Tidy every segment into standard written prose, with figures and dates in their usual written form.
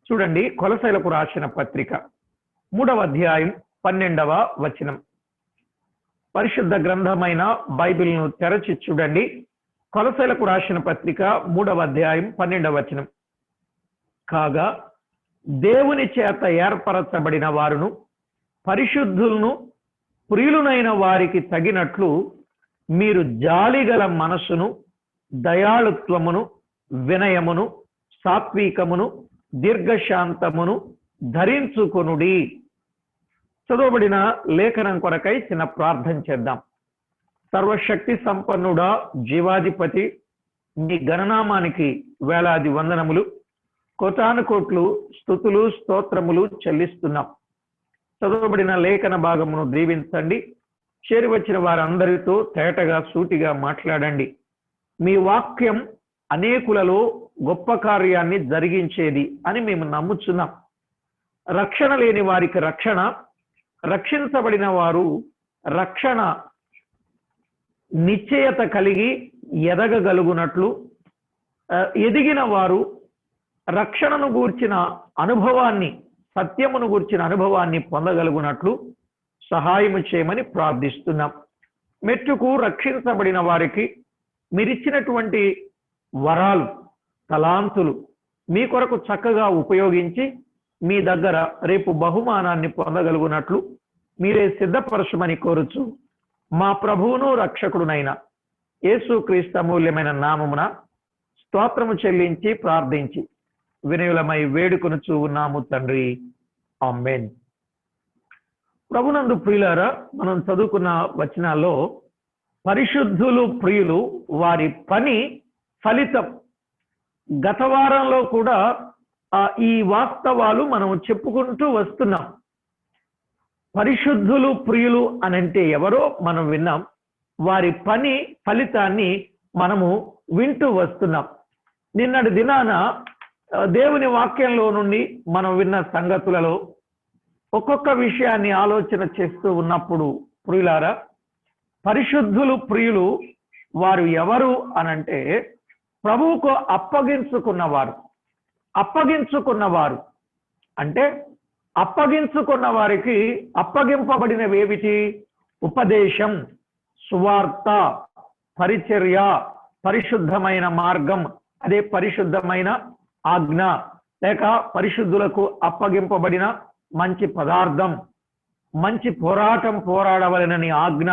చూడండి, కొలసైలకు రాసిన పత్రిక 3వ అధ్యాయం 12వ వచనం. పరిశుద్ధ గ్రంథమైన బైబిల్ను తెరచి చూడండి. కొలసైలకు రాసిన పత్రిక 3వ అధ్యాయం 12వ వచనం. కాగా దేవుని చేత ఏర్పరచబడిన వారును పరిశుద్ధులను ప్రియులునైన వారికి తగినట్లు మీరు జాలిగల మనసును, దయాళుత్వమును, వినయమును, సాత్వికమును, దీర్ఘశాంతమును ధరించుకొనుడి. చదవబడిన లేఖనం కొరకై చిన్న ప్రార్థన చేద్దాం. సర్వశక్తి సంపన్నుడా, జీవాధిపతి, మీ గణనామానికి వేలాది వందనములు, కోటానుకోట్లు స్తుతులు స్తోత్రములు చెల్లిస్తున్నాం. చదవబడిన లేఖన భాగమును దీవించండి. చేరి వచ్చిన వారందరితో తేటగా సూటిగా మాట్లాడండి. మీ వాక్యం అనేకులలో గొప్ప కార్యాన్ని జరిగించేది అని మేము నమ్ముచున్నాం. రక్షణ లేని వారికి రక్షణ, రక్షించబడిన వారు రక్షణ నిశ్చయత కలిగి ఎదగగలుగునట్లు, ఎదిగిన వారు రక్షణను గూర్చిన అనుభవాన్ని, సత్యమును గూర్చిన అనుభవాన్ని పొందగలుగునట్లు సహాయము చేయమని ప్రార్థిస్తున్నాం. మెట్టుకు రక్షించబడిన వారికి మీరిచ్చినటువంటి వరాలు, తలాంతులు మీ కొరకు చక్కగా ఉపయోగించి మీ దగ్గర రేపు బహుమానాన్ని పొందగలుగునట్లు మీరే సిద్ధపరచమని కోరుచు మా ప్రభువును రక్షకుడునైన యేసుక్రీస్తు అమూల్యమైన నామమున స్తోత్రము చెల్లించి ప్రార్థించి వినయులమై వేడుకొనుచు ఉన్నాము తండ్రి. ఆమేన్. ప్రభునందు ప్రియులారా, మనం చదువుకున్న వచనాల్లో పరిశుద్ధులు ప్రియులు వారి పని ఫలితం. గత వారంలో కూడా ఈ వాస్తవాలు మనం చెప్పుకుంటూ వస్తున్నాం. పరిశుద్ధులు ప్రియులు అనంటే ఎవరో మనం విన్నాం. వారి పని ఫలితాన్ని మనము వింటూ వస్తున్నాం. నిన్నటి దినాన దేవుని వాక్యంలో నుండి మనం విన్న సంగతులలో ఒక్కొక్క విషయాన్ని ఆలోచన చేస్తూ ఉన్నప్పుడు ప్రియులారా, పరిశుద్ధులు ప్రియులు వారు ఎవరు అనంటే ప్రభువుకు అప్పగించుకున్నవారు. అప్పగించుకున్నవారు అంటే అప్పగించుకున్న వారికి అప్పగింపబడినవేమిటి? ఉపదేశం, సువార్త, పరిచర్య, పరిశుద్ధమైన మార్గం, అదే పరిశుద్ధమైన ఆజ్ఞ, లేక పరిశుద్ధులకు అప్పగింపబడిన మంచి పదార్థం, మంచి పోరాటం పోరాడవలనని ఆజ్ఞ.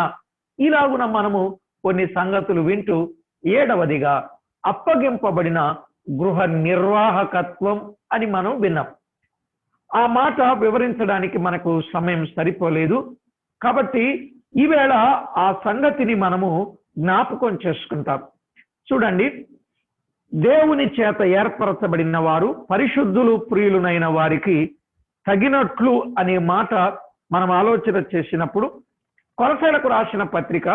ఇలాగున మనము కొన్ని సంగతులు వింటూ 7వదిగా అప్పగింపబడిన గృహ నిర్వాహకత్వం అని మనం విన్నాం. ఆ మాట వివరించడానికి మనకు సమయం సరిపోలేదు. కాబట్టి ఈవేళ ఆ సంగతిని మనము జ్ఞాపకం చేసుకుంటాం. చూడండి, దేవుని చేత ఏర్పరచబడిన వారు పరిశుద్ధులు ప్రియులునైన వారికి తగినట్లు అనే మాట మనం ఆలోచన చేసినప్పుడు కొలసైలకు రాసిన పత్రిక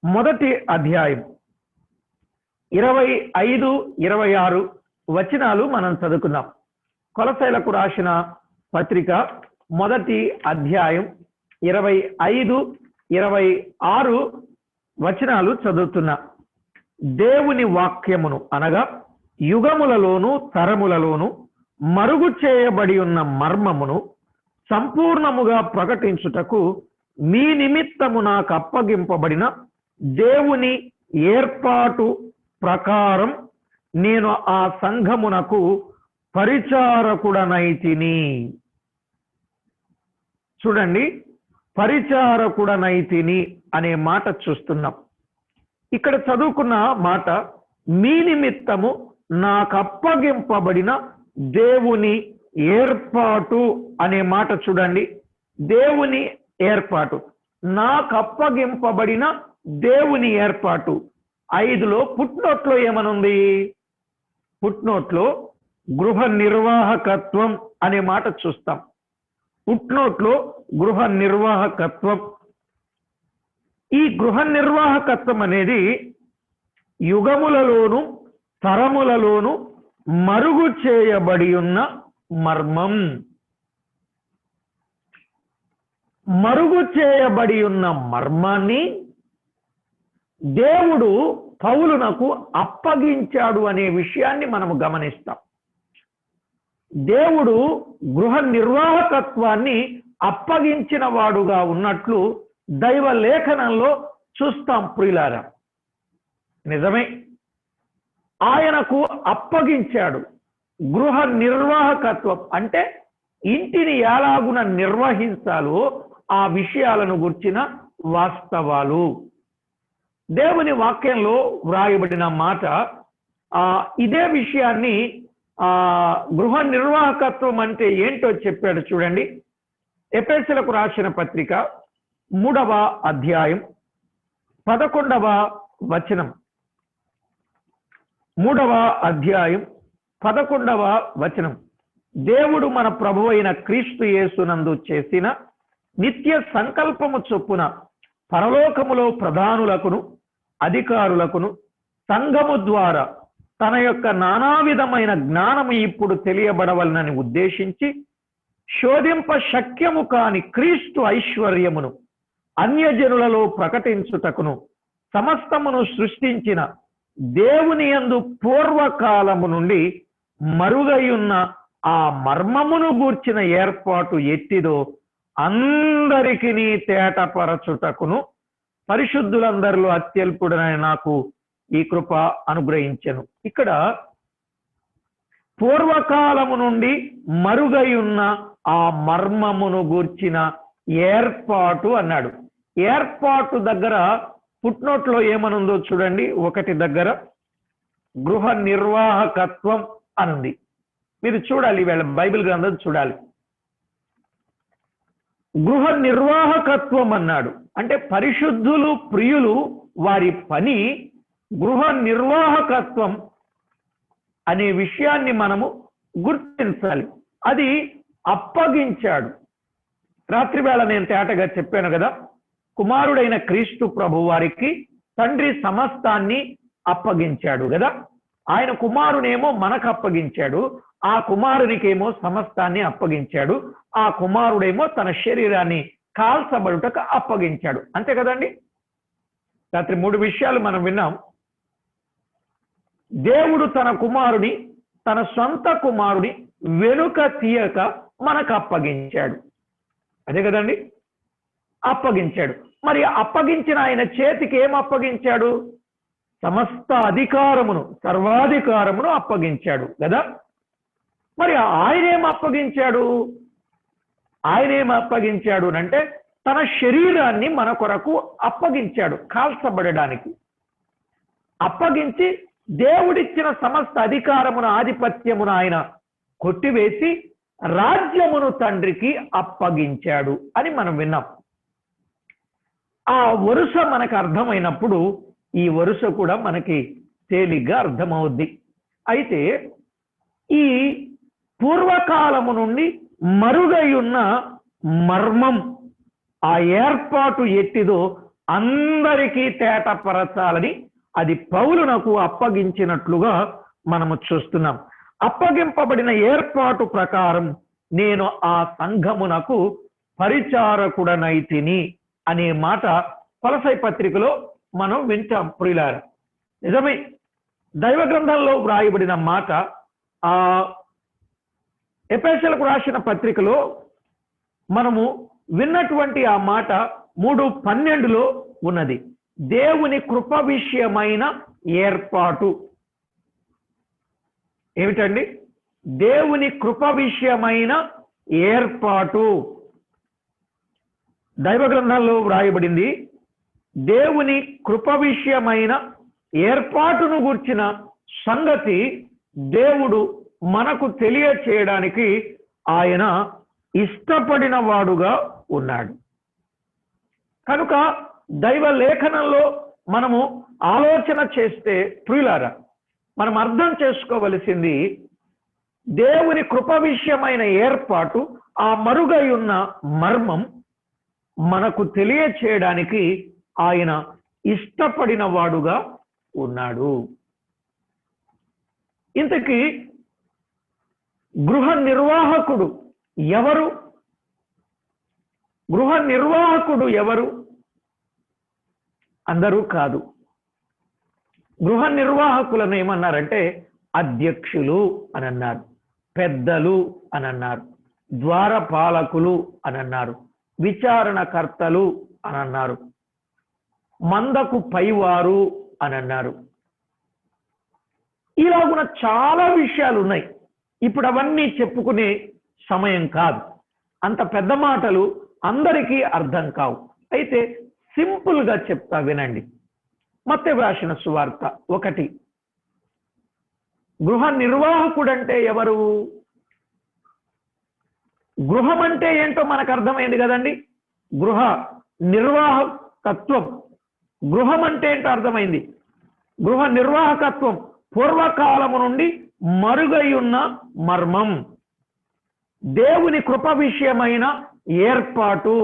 1వ అధ్యాయం 25, 26 వచనాలు మనం చదువుకుందాం. కొలసైలకు రాసిన పత్రిక 1వ అధ్యాయం 25, 26 వచనాలు చదువుతున్నా. దేవుని వాక్యమును అనగా యుగములలోను తరములలోను మరుగు చేయబడి ఉన్న మర్మమును సంపూర్ణముగా ప్రకటించుటకు మీ నిమిత్తము నాకు అప్పగింపబడిన దేవుని ఏర్పాటు ప్రకారం నేను ఆ సంఘమునకు పరిచారకుడనైతిని. చూడండి, పరిచారకుడనైతిని అనే మాట చూస్తున్నాం. ఇక్కడ చదువుకున్న మాట మీ నిమిత్తము నాకు అప్పగింపబడిన దేవుని ఏర్పాటు అనే మాట చూడండి. దేవుని ఏర్పాటు, నాకు అప్పగింపబడిన దేవుని ఏర్పాటు. 5లో పుట్నోట్లో ఏమనుంది? పుట్నోట్లో గృహ నిర్వాహకత్వం అనే మాట చూస్తాం. పుట్నోట్లో గృహ నిర్వాహకత్వం. ఈ గృహ నిర్వాహకత్వం అనేది యుగములలోను తరములలోను మరుగు చేయబడి ఉన్న మర్మం. మరుగు చేయబడి ఉన్న మర్మాన్ని దేవుడు పౌలునకు అప్పగించాడు అనే విషయాన్ని మనము గమనిస్తాం. దేవుడు గృహ నిర్వాహకత్వాన్ని అప్పగించిన వాడుగా ఉన్నట్లు దైవ లేఖనంలో చూస్తాం ప్రియులారా. నిజమే, ఆయనకు అప్పగించాడు గృహ నిర్వాహకత్వం. అంటే ఇంటిని ఎలాగున నిర్వహించాలో ఆ విషయాలను గుర్చిన వాస్తవాలు. దేవుని వాక్యంలో వ్రాయబడిన మాట ఇదే విషయాన్ని గృహ నిర్వాహకత్వం అంటే ఏంటో చెప్పాడు చూడండి. ఎఫెసీయులకు రాసిన పత్రిక 3వ అధ్యాయం 11వ వచనం. 3వ అధ్యాయం 11వ వచనం. దేవుడు మన ప్రభువైన క్రీస్తు యేసునందు చేసిన నిత్య సంకల్పము చొప్పున పరలోకములో ప్రధానులకును అధికారులకును సంఘము ద్వారా తన యొక్క నానా విధమైన జ్ఞానము ఇప్పుడు తెలియబడవలనని ఉద్దేశించి శోధింప శక్యము కాని క్రీస్తు ఐశ్వర్యమును అన్యజనులలో ప్రకటించుటకును సమస్తమును సృష్టించిన దేవుని యందు పూర్వకాలము నుండి మరుగైయున్న ఆ మర్మమును గూర్చిన ఏర్పాటు ఎట్టిదో అందరికీ తేటపరచుటకును పరిశుద్ధులందరిలో అత్యల్పుడైన నాకు ఈ కృప అనుగ్రహించెను. ఇక్కడ పూర్వకాలము నుండి మరుగై ఉన్న ఆ మర్మమును గూర్చిన ఏర్పాటు అన్నాడు. ఏర్పాటు దగ్గర ఫుట్నోట్లో ఏమనుందో చూడండి. 1 దగ్గర గృహ నిర్వాహకత్వం అనుంది. మీరు చూడాలి, వీళ్ళ బైబిల్ గ్రంథం చూడాలి. గృహ నిర్వాహకత్వం అన్నాడు అంటే పరిశుద్ధులు ప్రియులు వారి పని గృహ నిర్వాహకత్వం అనే విషయాన్ని మనము గుర్తించాలి. అది అప్పగించాడు. రాత్రి వేళ నేను తేటగా చెప్పాను కదా, కుమారుడైన క్రీస్తు ప్రభు వారికి తండ్రి సమస్తాన్ని అప్పగించాడు కదా. ఆయన కుమారునేమో మనకు అప్పగించాడు, ఆ కుమారునికేమో సమస్తాన్ని అప్పగించాడు. ఆ కుమారుడేమో తన శరీరాన్ని కాల్చబడుటకు అప్పగించాడు. అంతే కదండి. రాత్రి 3 విషయాలు మనం విన్నాం. దేవుడు తన కుమారుని, తన సొంత కుమారుని వెనుక తీయక మనకు అప్పగించాడు. అదే కదండి, అప్పగించాడు. మరి అప్పగించిన ఆయన చేతికి ఏం అప్పగించాడు? సమస్త అధికారమును, సర్వాధికారమును అప్పగించాడు కదా. మరి ఆయనేం అప్పగించాడు? ఆయనేం అప్పగించాడు అంటే తన శరీరాన్ని మన కొరకు అప్పగించాడు కాల్చబడడానికి. అప్పగించి దేవుడిచ్చిన సమస్త అధికారమును, ఆధిపత్యమును ఆయన కొట్టివేసి రాజ్యమును తండ్రికి అప్పగించాడు అని మనం విన్నాం. ఆ వరుస మనకు అర్థమైనప్పుడు ఈ వరుస కూడా మనకి తేలిగ్గా అర్థమవుద్ది. అయితే ఈ పూర్వకాలము నుండి మరుగై ఉన్న మర్మం, ఆ ఏర్పాటు ఎట్టిదో అందరికీ తేటపరచాలని అది పౌలునకు అప్పగించినట్లుగా మనము చూస్తున్నాం. అప్పగింపబడిన ఏర్పాటు ప్రకారం నేను ఆ సంఘమునకు పరిచారకుడనైతిని అనే మాట కొలసై పత్రికలో మనం వింటాం ప్రియులారా. నిజమే, దైవ గ్రంథంలో వ్రాయబడిన మాట ఎఫెసీయులకు రాసిన పత్రికలో మనము విన్నటువంటి ఆ మాట 3:12లో ఉన్నది. దేవుని కృప విషయమైన ఏర్పాటు. ఏమిటండి? దేవుని కృప విషయమైన ఏర్పాటు. దైవ గ్రంథంలో వ్రాయబడింది, దేవుని కృప విషయమైన ఏర్పాటును గూర్చిన సంగతి దేవుడు మనకు తెలియచేయడానికి ఆయన ఇష్టపడిన వాడుగా ఉన్నాడు. కనుక దైవ లేఖనంలో మనము ఆలోచన చేస్తే ప్రియులారా, మనం అర్థం చేసుకోవలసింది దేవుని కృప విషయమైన ఏర్పాటు, ఆ మరుగై ఉన్న మర్మం మనకు తెలియచేయడానికి ఆయన ఇష్టపడిన వాడుగా ఉన్నాడు. ఇంతకీ గృహ నిర్వాహకుడు ఎవరు? గృహ నిర్వాహకుడు ఎవరు? అందరూ కాదు. గృహ నిర్వాహకులను ఏమన్నారంటే అధ్యక్షులు అని అన్నారు. పెద్దలు అని అన్నారు, ద్వారపాలకులు అని అన్నారు, విచారణకర్తలు అని అన్నారు, మందకు పైవారు అని అన్నారు. ఇలాగున చాలా విషయాలు ఉన్నాయి. ఇప్పుడు అవన్నీ చెప్పుకునే సమయం కాదు. అంత పెద్ద మాటలు అందరికీ అర్థం కావు. అయితే సింపుల్గా చెప్తా వినండి. మత్తయి రాసిన సువార్త 1. గృహ నిర్వాహకుడు అంటే ఎవరు? గృహం అంటే ఏంటో మనకు అర్థమైంది కదండి. గృహ నిర్వాహకత్వం, గృహం అంటే ఏంటో అర్థమైంది. గృహ నిర్వాహకత్వం పూర్వకాలము నుండి మరుగై ఉన్న మర్మం, దేవుని కృప విషయమైన ఏర్పాటు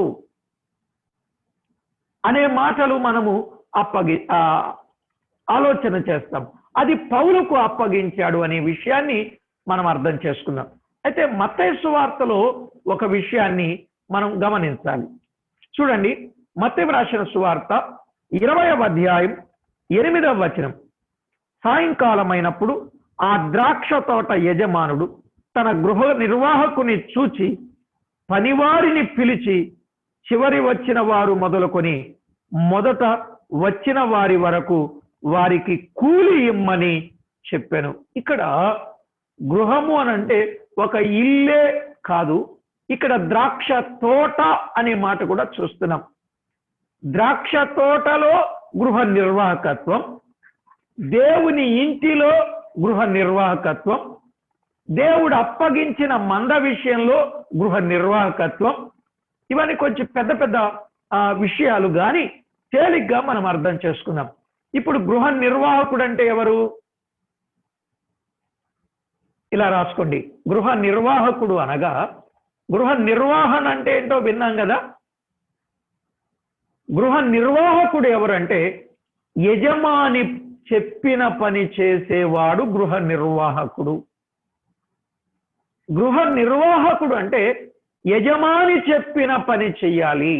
అనే మాటలు మనము ఆలోచన చేస్తాం. అది పౌలుకు అప్పగించాడు అనే విషయాన్ని మనం అర్థం చేసుకుందాం. అయితే మత్తయి సువార్తలో ఒక విషయాన్ని మనం గమనించాలి. చూడండి, మత్తయి రాసిన సువార్త 20వ అధ్యాయం 8వ వచనం. సాయంకాలమైనప్పుడు ఆ ద్రాక్ష తోట యజమానుడు తన గృహ నిర్వాహకుని చూచి పనివారిని పిలిచి చివరి వచ్చిన వారు మొదలుకొని మొదట వచ్చిన వారి వరకు వారికి కూలి ఇమ్మని చెప్పాను. ఇక్కడ గృహము అని అంటే ఒక ఇల్లే కాదు, ఇక్కడ ద్రాక్ష తోట అనే మాట కూడా చూస్తున్నాం. ద్రాక్ష తోటలో గృహ నిర్వాహకత్వం, దేవుని ఇంటిలో గృహ నిర్వాహకత్వం, దేవుడు అప్పగించిన మంద విషయంలో గృహ నిర్వాహకత్వం. ఇవన్నీ కొంచెం పెద్ద పెద్ద విషయాలు కానీ తేలిగ్గా మనం అర్థం చేసుకుందాం. ఇప్పుడు గృహ నిర్వాహకుడు అంటే ఎవరు? ఇలా రాసుకోండి. గృహ నిర్వాహకుడు అనగా, గృహ నిర్వహణ అంటే ఏంటో విన్నాం కదా. గృహ నిర్వాహకుడు ఎవరంటే యజమాని చెప్పిన పని చేసేవాడు గృహ నిర్వాహకుడు. గృహ నిర్వాహకుడు అంటే యజమాని చెప్పిన పని చెయ్యాలి,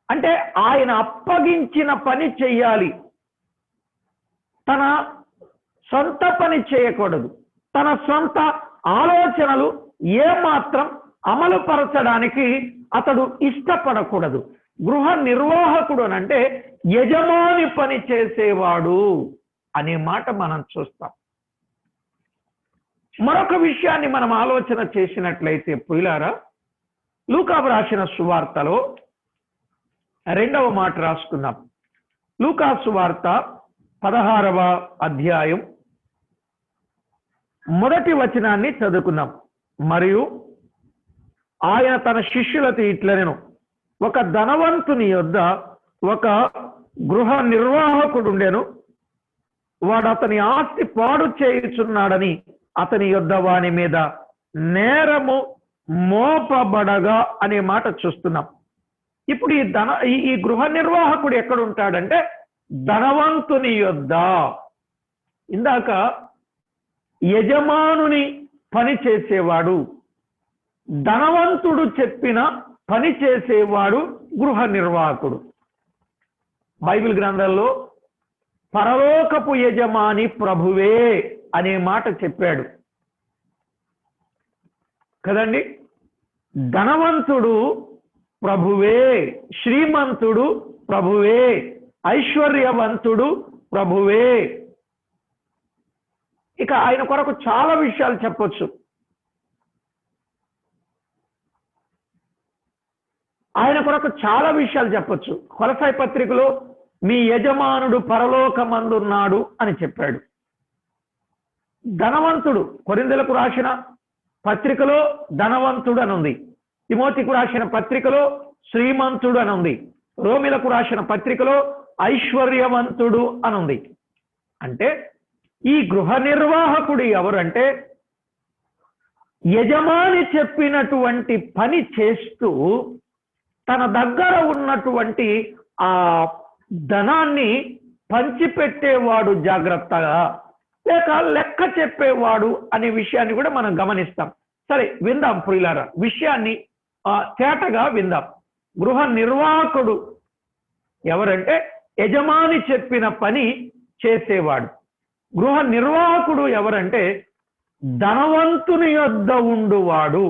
అంటే ఆయన అప్పగించిన పని చెయ్యాలి. తన సొంత పని చేయకూడదు. తన సొంత ఆలోచనలు ఏమాత్రం అమలుపరచడానికి అతడు ఇష్టపడకూడదు. గృహ నిర్వాహకుడు అంటే యజమాని పని చేసేవాడు అనే మాట మనం చూస్తాం. మరొక విషయాన్ని మనం ఆలోచన చేసినట్లయితే ప్రియులారా, లూకా రాసిన సువార్తలో 2వ మాట రాసుకుందాం. లూకా సువార్త 16వ అధ్యాయం 1వ వచనాన్ని చదువుకుందాం. మరియు ఆయన తన శిష్యులతో ఇట్లనెను, ఒక ధనవంతుని యొద్ద ఒక గృహ నిర్వాహకుడుండెను. వాడు అతని ఆస్తి పాడు చేయుచున్నాడని అతని యొద్ద వాని మీద నేరము మోపబడగా అనే మాట చూస్తున్నాం. ఇప్పుడు ఈ గృహ నిర్వాహకుడు ఎక్కడ ఉంటాడంటే ధనవంతుని యొద్ద. ఇందాక యజమానుని పని చేసేవాడు, ధనవంతుడు చెప్పిన పని చేసేవాడు గృహ నిర్వాహకుడు. బైబిల్ గ్రంథంలో పరలోకపు యజమాని ప్రభువే అనే మాట చెప్పాడు కదండి. ధనవంతుడు ప్రభువే, శ్రీమంతుడు ప్రభువే, ఐశ్వర్యవంతుడు ప్రభువే. ఇక ఆయన కొరకు చాలా విషయాలు చెప్పొచ్చు. కొలసాయి పత్రికలో మీ యజమానుడు పరలోకమందున్నాడు అని చెప్పాడు. ధనవంతుడు కొరింథీయులకు రాసిన పత్రికలో ధనవంతుడు అని ఉంది. తిమోతికు రాసిన పత్రికలో శ్రీమంతుడు అని ఉంది. రోమిలకు రాసిన పత్రికలో ఐశ్వర్యవంతుడు అని ఉంది. అంటే ఈ గృహ నిర్వాహకుడు ఎవరంటే యజమాని చెప్పినటువంటి పని చేస్తూ తన దగ్గర ఉన్నటువంటి ఆ ధనాన్ని పంచిపెట్టేవాడు జాగ్రత్తగా, లేక లెక్క చెప్పేవాడు అనే విషయాన్ని కూడా మనం గమనిస్తాం. సరే, విందాం ప్రియులారా, విషయాన్ని తేటగా విందాం. గృహ నిర్వాహకుడు ఎవరంటే యజమాని చెప్పిన పని చేసేవాడు. గృహ నిర్వాహకుడు ఎవరంటే ధనవంతుని యొద్ద ఉండువాడు.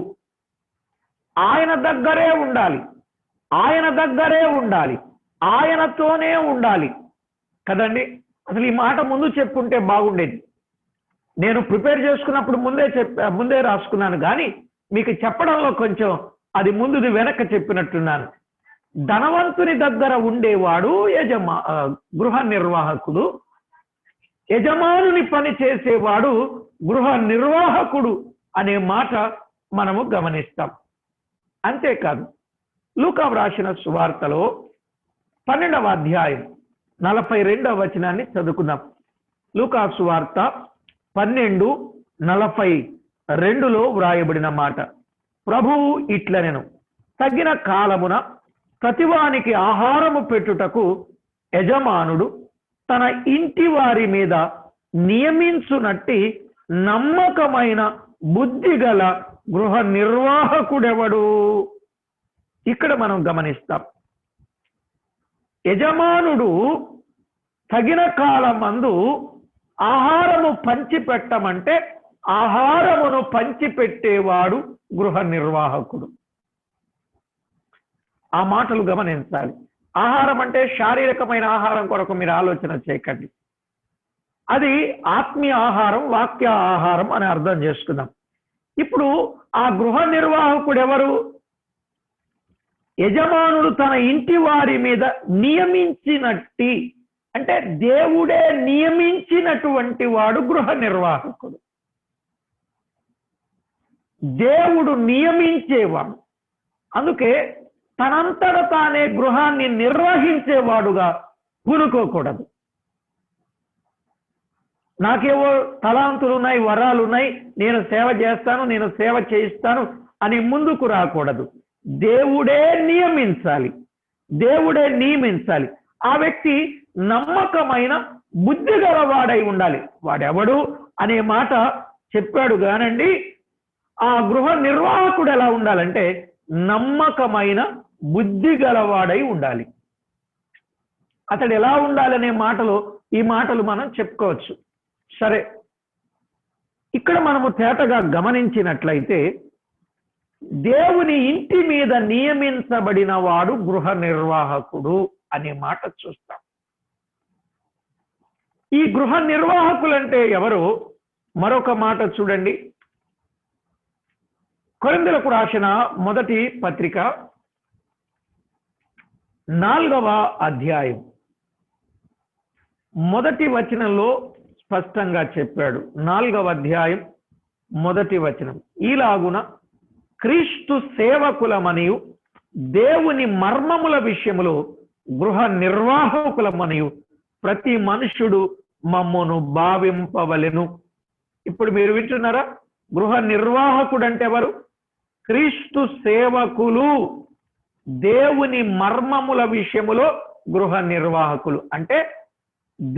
ఆయన దగ్గరే ఉండాలి, ఆయన దగ్గరే ఉండాలి, ఆయనతోనే ఉండాలి కదండి. అసలు ఈ మాట ముందు చెప్పుంటే బాగుండేది. నేను ప్రిపేర్ చేసుకున్నప్పుడు ముందే రాసుకున్నాను, కానీ మీకు చెప్పడంలో కొంచెం అది ముందుది వెనక చెప్పినట్టున్నాను. ధనవంతుని దగ్గర ఉండేవాడు గృహ నిర్వాహకుడు, యజమానుని పని చేసేవాడు గృహ నిర్వాహకుడు అనే మాట మనము గమనిస్తాం. అంతేకాదు, లూకా వ్రాసిన సువార్తలో 12వ అధ్యాయం 42వ వచనాన్ని చదువుకుందాం. లూకా సువార్త 12:42లో వ్రాయబడిన మాట. ప్రభువు ఇట్లనెను, తగిన కాలమున ప్రతివానికి ఆహారము పెట్టుటకు యజమానుడు తన ఇంటి వారి మీద నియమించునట్టి నమ్మకమైన బుద్ధిగల గృహ నిర్వాహకుడెవడు. ఇక్కడ మనం గమనిస్తాం, యజమానుడు తగిన కాలమందు ఆహారము పంచిపెట్టమంటే ఆహారమును పంచిపెట్టేవాడు గృహ నిర్వాహకుడు. ఆ మాటలు గమనించాలి. ఆహారం అంటే శారీరకమైన ఆహారం కొరకు మీరు ఆలోచన చేయకండి. అది ఆత్మీయ ఆహారం, వాక్య ఆహారం అని అర్థం చేసుకుందాం. ఇప్పుడు ఆ గృహ నిర్వాహకుడు ఎవరు? యజమానుడు తన ఇంటి వారి మీద నియమించినట్టి, అంటే దేవుడే నియమించినటువంటి వాడు గృహ నిర్వాహకుడు. దేవుడు నియమించేవాడు. అందుకే తనంతట తానే గృహాన్ని నిర్వహించేవాడుగా పూనుకోకూడదు. నాకేవో తలాంతులు ఉన్నాయి, వరాలు ఉన్నాయి, నేను సేవ చేస్తాను, నేను సేవ చేయిస్తాను అని ముందుకు రాకూడదు. దేవుడే నియమించాలి, దేవుడే నియమించాలి. ఆ వ్యక్తి నమ్మకమైన బుద్ధి గలవాడై ఉండాలి. వాడెవడు అనే మాట చెప్పాడు కానండి. ఆ గృహ నిర్వాహకుడు ఎలా ఉండాలంటే నమ్మకమైన బుద్ధి గలవాడై ఉండాలి. అతడు ఎలా ఉండాలనే ఈ మాటలు మనం చెప్పుకోవచ్చు. సరే, ఇక్కడ మనము తేటగా గమనించినట్లయితే దేవుని ఇంటి మీద నియమించబడిన వాడు గృహ నిర్వాహకుడు అనే మాట చూస్తాం. ఈ గృహ నిర్వాహకులంటే ఎవరు? మరొక మాట చూడండి. కొరింథీయులకు రాసిన మొదటి పత్రిక 4వ అధ్యాయం మొదటి వచనంలో స్పష్టంగా చెప్పాడు. 4వ అధ్యాయం మొదటి వచనం, ఈలాగున క్రీస్తు సేవకులమనియు దేవుని మర్మముల విషయములో గృహ నిర్వాహకులమనియు ప్రతి మనుష్యుడు మమ్మును భావింపవలెను. ఇప్పుడు మీరు వింటున్నారా? గృహ నిర్వాహకుడు అంటే ఎవరు? క్రీస్తు సేవకులు దేవుని మర్మముల విషయములో గృహ నిర్వాహకులు అంటే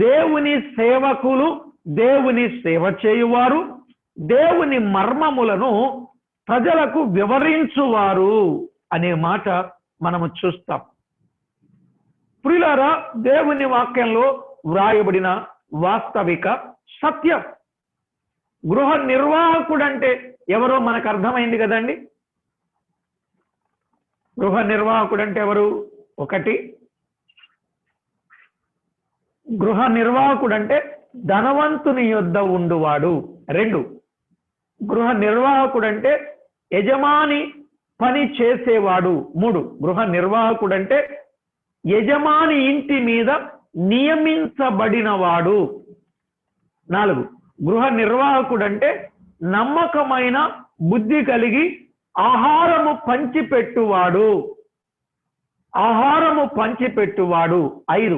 దేవుని సేవకులు, దేవుని సేవ చేయువారు, దేవుని మర్మములను ప్రజలకు వివరించువారు అనే మాట మనము చూస్తాం. ప్రియులారా, దేవుని వాక్యంలో వ్రాయబడిన వాస్తవిక సత్యం. గృహ నిర్వాహకుడు అంటే ఎవరో మనకు అర్థమైంది కదండి. గృహ నిర్వాహకుడు అంటే ఎవరు? ఒకటి, గృహ నిర్వాహకుడు అంటే ధనవంతుని యొద్ద ఉండువాడు. 2, గృహ నిర్వాహకుడు అంటే యజమాని పని చేసేవాడు. 3, గృహ నిర్వాహకుడు అంటే యజమాని ఇంటి మీద నియమించబడినవాడు. 4, గృహ నిర్వాహకుడు అంటే నమ్మకమైన బుద్ధి కలిగి ఆహారము పంచిపెట్టువాడు. 5,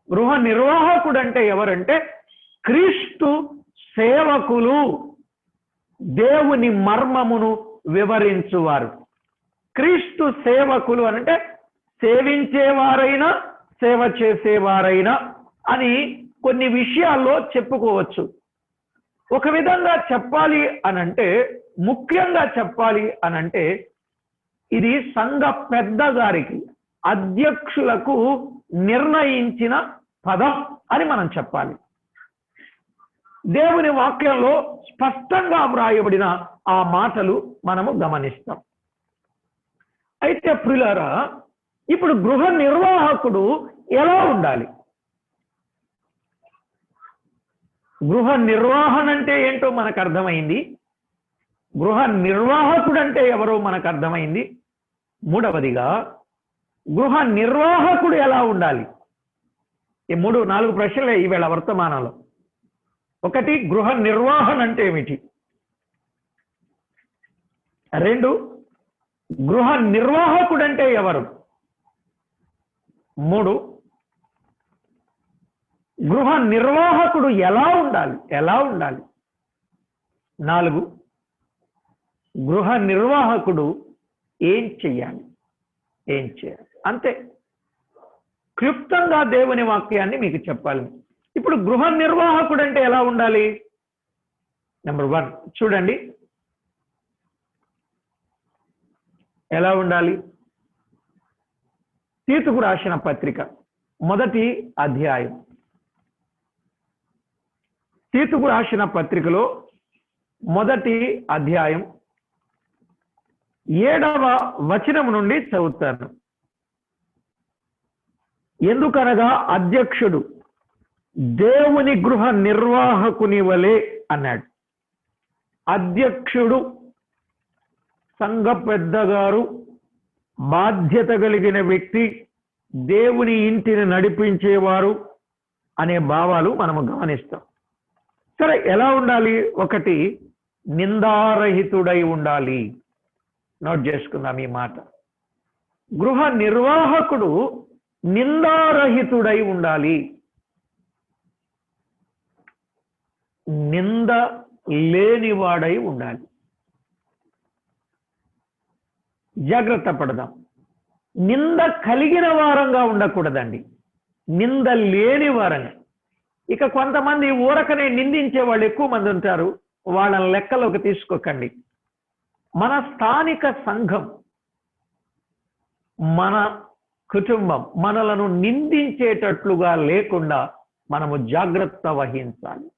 గృహ నిర్వాహకుడు అంటే ఎవరంటే క్రీస్తు సేవకులు, దేవుని మర్మమును వివరించువారు. క్రీస్తు సేవకులు అంటే సేవించేవారైనా సేవ చేసేవారైనా అని కొన్ని విషయాల్లో చెప్పుకోవచ్చు. ఒక విధంగా చెప్పాలి అనంటే, ముఖ్యంగా చెప్పాలి అనంటే, ఇది సంఘ పెద్ద గారికి, అధ్యక్షులకు నిర్ణయించిన పదం అని మనం చెప్పాలి. దేవుని వాక్యంలో స్పష్టంగా వ్రాయబడిన ఆ మాటలు మనము గమనిస్తాం. అయితే ప్రియులారా, ఇప్పుడు గృహ నిర్వాహకుడు ఎలా ఉండాలి? గృహ నిర్వహణ అంటే ఏంటో మనకు అర్థమైంది. గృహ నిర్వాహకుడు అంటే ఎవరో మనకు అర్థమైంది. మూడవదిగా గృహ నిర్వాహకుడు ఎలా ఉండాలి? ఈ 3-4 ప్రశ్నలే ఈవేళ వర్తమానంలో. ఒకటి, గృహ నిర్వహణ అంటే ఏమిటి? 2, గృహ నిర్వాహకుడు అంటే ఎవరు? 3, గృహ నిర్వాహకుడు ఎలా ఉండాలి? 4, గృహ నిర్వాహకుడు ఏం చెయ్యాలి? అంతే. క్లుప్తంగా దేవుని వాక్యాన్ని మీకు చెప్పాలి. ఇప్పుడు గృహ నిర్వాహకుడు అంటే ఎలా ఉండాలి? నెంబర్ 1 చూడండి, ఎలా ఉండాలి? తీతుకు రాసిన పత్రిక 1వ అధ్యాయం. తీతుకు రాసిన పత్రికలో 1వ అధ్యాయం 7వ వచనం నుండి చదువుతాను. ఎందుకనగా అధ్యక్షుడు దేవుని గృహ నిర్వాహకుని వలె అన్నాడు. అధ్యక్షుడు, సంఘ పెద్దగారు, బాధ్యత కలిగిన వ్యక్తి, దేవుని ఇంటిని నడిపించేవారు అనే భావాలు మనము గమనిస్తాం. సరే, ఎలా ఉండాలి? 1, నిందారహితుడై ఉండాలి. నోట్ చేసుకుందాం ఈ మాట. గృహ నిర్వాహకుడు నిందారహితుడై ఉండాలి. నింద లేనివాడై ఉండాలి. జాగ్రత్త పడదాం. నింద కలిగిన వారంగా ఉండకూడదండి, నింద లేని వారంగా. ఇక కొంతమంది ఊరకనే నిందించే వాళ్ళు ఎక్కువ మంది ఉంటారు. వాళ్ళని లెక్కలోకి తీసుకోకండి. మన స్థానిక సంఘం, మన కుటుంబం మనలను నిందించేటట్లుగా లేకుండా మనము జాగ్రత్త వహించాలి.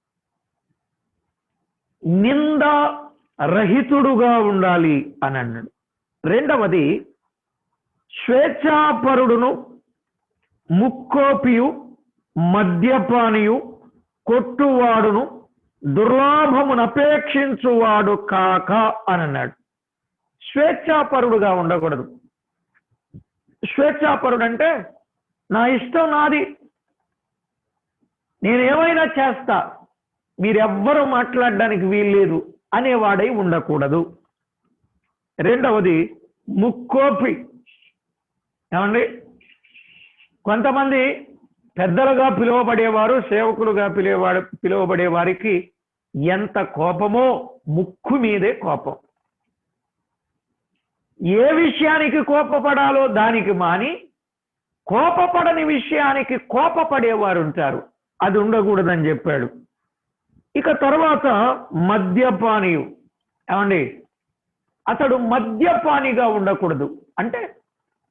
నింద రహితుడుగా ఉండాలి అని అన్నాడు. 2వది, స్వేచ్ఛాపరుడును, ముక్కోపియు, మద్యపానియు, కొట్టువాడును, దుర్లాభమును అపేక్షించువాడు కాక అని అన్నాడు. స్వేచ్ఛాపరుడుగా ఉండకూడదు. స్వేచ్ఛాపరుడు అంటే నా ఇష్టం నాది, నేనేమైనా చేస్తా, మీరెవ్వరూ మాట్లాడడానికి వీల్లేదు అనేవాడై ఉండకూడదు. 2వది, ముక్కోపి. ఏమండి, కొంతమంది పెద్దలుగా పిలువబడేవారు, సేవకులుగా పిలువబడే వారికి ఎంత కోపమో ముక్కు మీదే కోపం. ఏ విషయానికి కోపపడాలో దానికి మాని కోపపడని విషయానికి కోపపడేవారు ఉంటారు. అది ఉండకూడదని చెప్పాడు. ఇక తర్వాత మద్యపానీయు. ఏమండి, అతడు మద్యపానిగా ఉండకూడదు. అంటే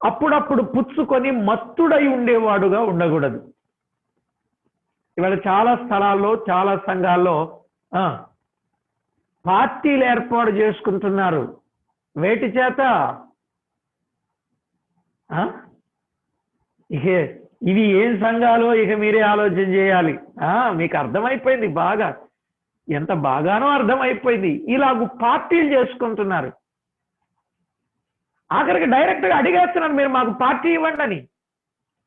అప్పుడప్పుడు పుచ్చుకొని మత్తుడై ఉండేవాడుగా ఉండకూడదు. ఇవాళ చాలా స్థలాల్లో, చాలా సంఘాల్లో పార్టీలు ఏర్పాటు చేసుకుంటున్నారు. వేటి చేత? ఇక ఇవి ఏం సంఘాలో ఇక మీరే ఆలోచన చేయాలి. మీకు అర్థమైపోయింది, బాగా, ఎంత బాగానో అర్థమైపోయింది. ఇలాగ పార్టీలు చేసుకుంటున్నారు. ఆఖరికి డైరెక్ట్గా అడిగేస్తున్నారు, మీరు మాకు పార్టీ ఇవ్వండి అని.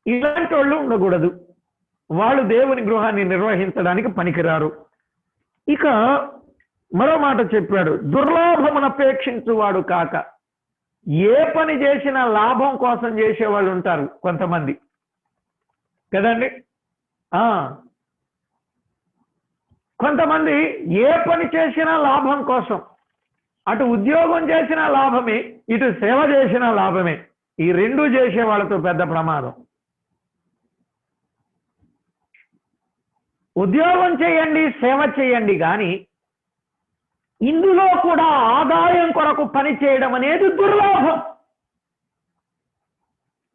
ఇలాంటి వాళ్ళు ఉండకూడదు. వాళ్ళు దేవుని గృహాన్ని నిర్వహించడానికి పనికిరారు. ఇక మరో మాట చెప్పాడు, దుర్లాభమును అపేక్షించువాడు కాక. ఏ పని చేసినా లాభం కోసం చేసేవాళ్ళు ఉంటారు కొంతమంది కదండి. కొంతమంది ఏ పని చేసినా లాభం కోసం, అటు ఉద్యోగం చేసినా లాభమే, ఇటు సేవ చేసినా లాభమే. ఈ రెండు చేసే వాళ్ళతో పెద్ద ప్రమాదం. ఉద్యోగం చేయండి, సేవ చేయండి, కానీ ఇందులో కూడా ఆదాయం కొరకు పని చేయడం అనేది దుర్లాభం.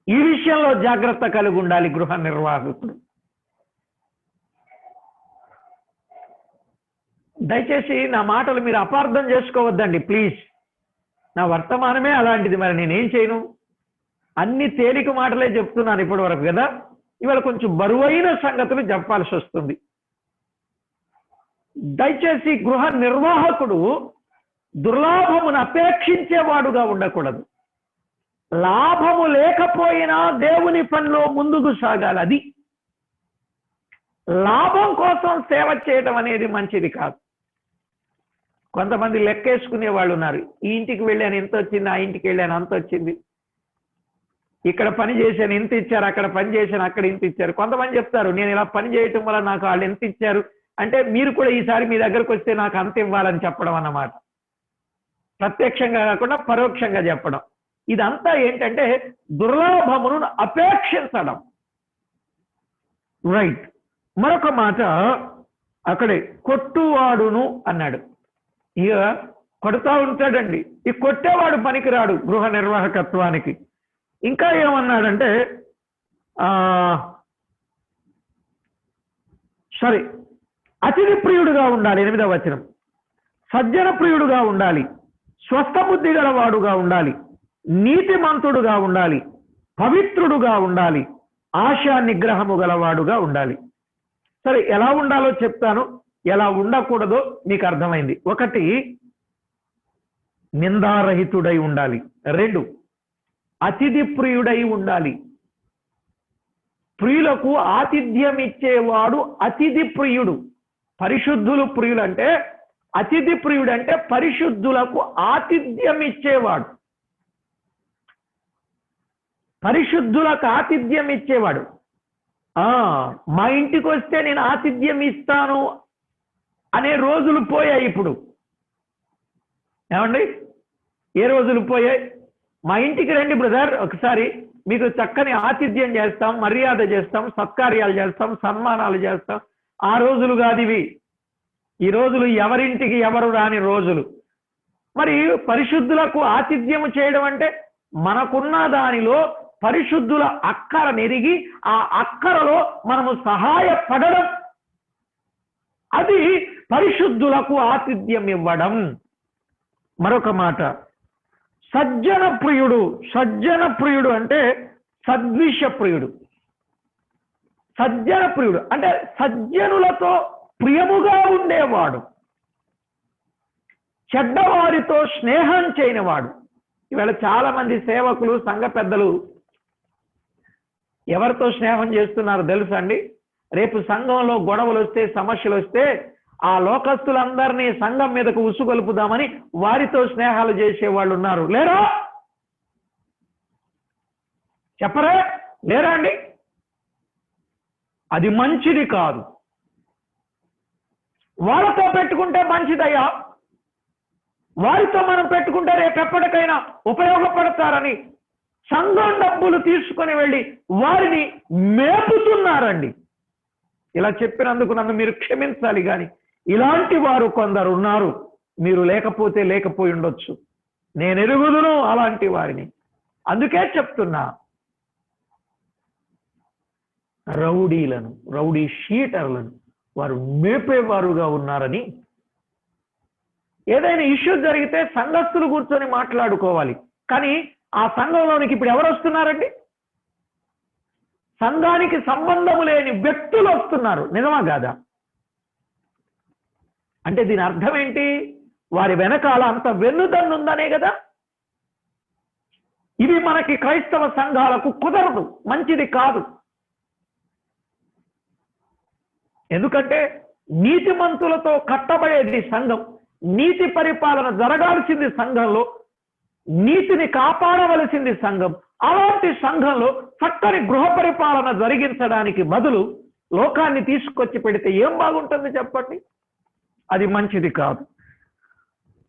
ఈ విషయంలో జాగ్రత్త కలిగి ఉండాలి గృహ నిర్వాహకుడు. దయచేసి నా మాటలు మీరు అపార్థం చేసుకోవద్దండి ప్లీజ్. నా వర్తమానమే అలాంటిది, మరి నేనేం చేయను? అన్ని తేలిక మాటలే చెప్తున్నాను ఇప్పటి వరకు కదా. ఇవాళ కొంచెం బరువైన సంగతులు చెప్పాల్సి వస్తుంది. దయచేసి గృహ నిర్వాహకుడు దుర్లాభమును అపేక్షించేవాడుగా ఉండకూడదు. లాభము లేకపోయినా దేవుని పనిలో ముందుకు సాగాలి. అది లాభం కోసం సేవ చేయడం అనేది మంచిది కాదు. కొంతమంది లెక్కేసుకునే వాళ్ళు ఉన్నారు. ఈ ఇంటికి వెళ్ళాను ఎంత వచ్చింది, ఆ ఇంటికి వెళ్ళాను అంత వచ్చింది, ఇక్కడ పని చేశాను ఇంత ఇచ్చారు, అక్కడ పని చేశాను అక్కడ ఇంత ఇచ్చారు. కొంతమంది చెప్తారు నేను ఇలా పని చేయటం వల్ల నాకు వాళ్ళు ఎంత ఇచ్చారు అంటే మీరు కూడా ఈసారి మీ దగ్గరకు వస్తే నాకు అంత ఇవ్వాలని చెప్పడం అన్నమాట. ప్రత్యక్షంగా కాకుండా పరోక్షంగా చెప్పడం. ఇదంతా ఏంటంటే దుర్లాభమును అపేక్షించడం. రైట్. మరొక మాట అక్కడే కొట్టువాడును అన్నాడు. ఇక కొడతా ఉంటాడండి. ఈ కొట్టేవాడు పనికిరాడు గృహ నిర్వాహకత్వానికి. ఇంకా ఏమన్నాడంటే సరే అతిథి ప్రియుడుగా ఉండాలి. 8వ వచనం. సజ్జన ప్రియుడుగా ఉండాలి, స్వస్థ బుద్ధి గలవాడుగా ఉండాలి, నీతిమంతుడుగా ఉండాలి, పవిత్రుడుగా ఉండాలి, ఆశా నిగ్రహము గలవాడుగా ఉండాలి. సరే ఎలా ఉండాలో చెప్తాను, ఎలా ఉండకూడదో మీకు అర్థమైంది. 1 నిందారహితుడై ఉండాలి. 2 అతిథి ప్రియుడై ఉండాలి. ప్రియులకు ఆతిథ్యం ఇచ్చేవాడు అతిథి ప్రియుడు. పరిశుద్ధులు ప్రియులు అంటే, అతిథి ప్రియుడు అంటే పరిశుద్ధులకు ఆతిథ్యం ఇచ్చేవాడు. పరిశుద్ధులకు ఆతిథ్యం ఇచ్చేవాడు. మా ఇంటికి వస్తే నేను ఆతిథ్యం ఇస్తాను అనే రోజులు పోయాయి. ఇప్పుడు ఏమండి, ఏ రోజులు పోయాయి? మా ఇంటికి రండి బ్రదర్, ఒకసారి మీకు చక్కని ఆతిథ్యం చేస్తాం, మర్యాద చేస్తాం, సత్కార్యాలు చేస్తాం, సన్మానాలు చేస్తాం. ఆ రోజులు కాదు ఇవి. ఈ రోజులు ఎవరింటికి ఎవరు రాని రోజులు. మరి పరిశుద్ధులకు ఆతిథ్యము చేయడం అంటే మనకున్న దానిలో పరిశుద్ధుల అక్కర నెరిగి ఆ అక్కరలో మనము సహాయపడడం, అది పరిశుద్ధులకు ఆతిథ్యం ఇవ్వడం. మరొక మాట సజ్జన ప్రియుడు. సజ్జన ప్రియుడు అంటే సద్విష ప్రియుడు. సజ్జన ప్రియుడు అంటే సజ్జనులతో ప్రియముగా ఉండేవాడు, చెడ్డవారితో స్నేహం చేయనివాడు. ఇవాళ చాలా మంది సేవకులు, సంఘ పెద్దలు ఎవరితో స్నేహం చేస్తున్నారు తెలుసా అండి? రేపు సంఘంలో గొడవలు వస్తే, సమస్యలు వస్తే ఆ లోకస్తులందరినీ సంఘం మీదకు ఉసుగొలుపుదామని వారితో స్నేహాలు చేసేవాళ్ళు ఉన్నారు. లేరా? చెప్పరా? లేరా అండి? అది మంచిది కాదు. వాళ్ళతో పెట్టుకుంటే మంచిదయ్యా, వారితో మనం పెట్టుకుంటే రేపెప్పటికైనా ఉపయోగపడతారని సంఘం డబ్బులు తీసుకొని వెళ్ళి వారిని మేపుతున్నారండి. ఇలా చెప్పినందుకు నన్ను మీరు క్షమించాలి, కానీ ఇలాంటి వారు కొందరు ఉన్నారు. మీరు లేకపోతే లేకపోయి ఉండొచ్చు, నేను ఎరుగుదును అలాంటి వారిని. అందుకే చెప్తున్నా, రౌడీలను, రౌడీ షీటర్లను వారు మేపేవారుగా ఉన్నారని. ఏదైనా ఇష్యూ జరిగితే సంఘస్థులు కూర్చొని మాట్లాడుకోవాలి, కానీ ఆ సంఘంలోనికి ఇప్పుడు ఎవరు వస్తున్నారండి? సంఘానికి సంబంధము లేని వ్యక్తులు వస్తున్నారు. నిజమా కాదా? అంటే దీని అర్థం ఏంటి? వారి వెనకాల అంత వెన్నుదన్నుందనే కదా. ఇవి మనకి క్రైస్తవ సంఘాలకు కుదరదు, మంచిది కాదు. ఎందుకంటే నీతిమంతులతో కట్టబడేది సంఘం, నీతి పరిపాలన జరగాల్సింది సంఘంలో, నీతిని కాపాడవలసింది సంఘం. అలాంటి సంఘంలో చక్కని గృహ పరిపాలన జరిగించడానికి బదులు లోకాన్ని తీసుకొచ్చి పెడితే ఏం బాగుంటుంది చెప్పండి? అది మంచిది కాదు.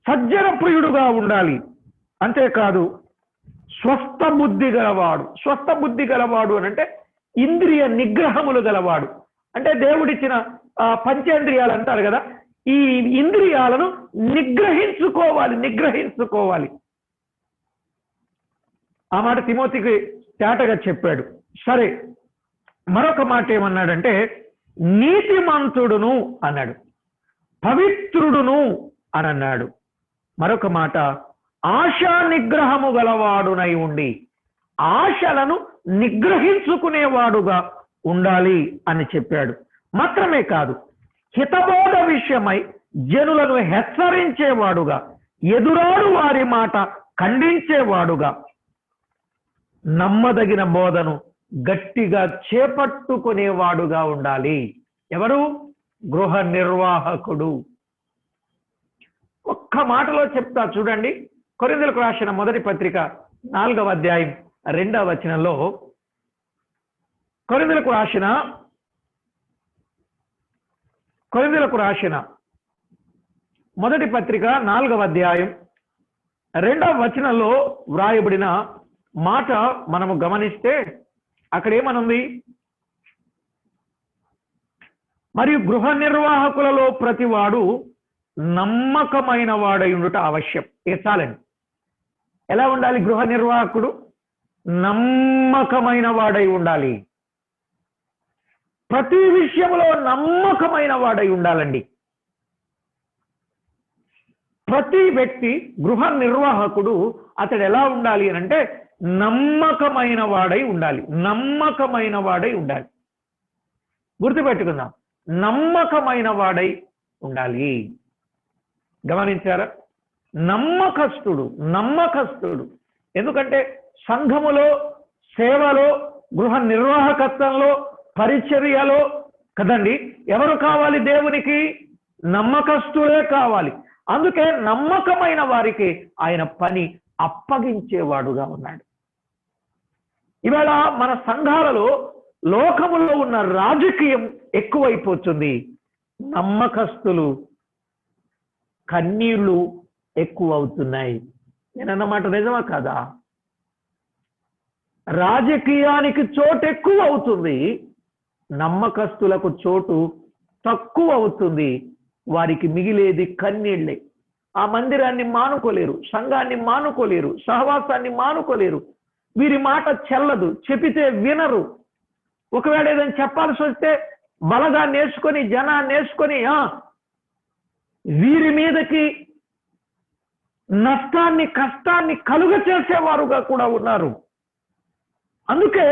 సజ్జన ప్రియుడుగా ఉండాలి. అంతేకాదు స్వస్థ బుద్ధి గలవాడు. స్వస్థ బుద్ధి గలవాడు అని అంటే ఇంద్రియ నిగ్రహములు గలవాడు. అంటే దేవుడిచ్చిన పంచేంద్రియాలు అంటారు కదా, ఈ ఇంద్రియాలను నిగ్రహించుకోవాలి. ఆ మాట తిమోతికి తేటగా చెప్పాడు. సరే, మరొక మాట ఏమన్నాడంటే నీతిమంతుడును అన్నాడు. పవిత్రుడును అని అన్నాడు. మరొక మాట, ఆశా నిగ్రహము గలవాడునై ఉండి ఆశలను నిగ్రహించుకునేవాడుగా ఉండాలి అని చెప్పాడు. మాత్రమే కాదు, హితబోధ విషయమై జనులను హెచ్చరించేవాడుగా, ఎదురాడు వారి మాట ఖండించేవాడుగా, నమ్మదగిన బోధను గట్టిగా చేపట్టుకునేవాడుగా ఉండాలి. ఎవరు? గృహ నిర్వాహకుడు. ఒక్క మాటలో చెప్తా చూడండి. కొరింథీయులకు రాసిన మొదటి పత్రిక 4వ అధ్యాయం 2వ వచనంలో, కొరింథీయులకు రాసిన మొదటి పత్రిక 4వ అధ్యాయం 2వ వచనంలో వ్రాయబడిన మాట మనము గమనిస్తే అక్కడ ఏమనుంది? మరియు గృహ నిర్వాహకులలో ప్రతివాడు నమ్మకమైన వాడై ఉండుట అవశ్యం. చాలండి. ఎలా ఉండాలి గృహ నిర్వాహకుడు? నమ్మకమైన వాడై ఉండాలి. ప్రతి విషయంలో నమ్మకమైన వాడై ఉండాలండి. ప్రతి వ్యక్తి గృహ నిర్వాహకుడు అతడు ఎలా ఉండాలి అని అంటే నమ్మకమైన వాడై ఉండాలి. నమ్మకమైన వాడై ఉండాలి. గుర్తుపెట్టుకుందాం, నమ్మకమైన వాడై ఉండాలి. గమనించారా? నమ్మకస్తుడు. ఎందుకంటే సంఘములో, సేవలో, గృహ నిర్వాహకత్వంలో, పరిచర్యలో కదండి ఎవరు కావాలి? దేవునికి నమ్మకస్తులే కావాలి. అందుకే నమ్మకమైన వారికి ఆయన పని అప్పగించేవాడుగా ఉన్నాడు. ఇవాళ మన సంఘాలలో, లోకములో ఉన్న రాజకీయం ఎక్కువైపోతుంది. నమ్మకస్తులు కన్నీళ్లు ఎక్కువ అవుతున్నాయి. నేనన్నమాట నిజమా కాదా? రాజకీయానికి చోటు ఎక్కువ అవుతుంది, నమ్మకస్తులకు చోటు తక్కువ అవుతుంది. వారికి మిగిలేది కన్నీళ్లే. ఆ మందిరాన్ని మానుకోలేరు, సంఘాన్ని మానుకోలేరు, సహవాసాన్ని మానుకోలేరు. వీరి మాట చెల్లదు, చెప్పితే వినరు. ఒకవేళ ఏదైనా చెప్పాల్సి వస్తే బలగా నేర్చుకొని, జనాన్ని నేర్చుకొని వీరి మీదకి నష్టాన్ని, కష్టాన్ని కలుగ చేసేవారుగా కూడా ఉన్నారు. అందుకే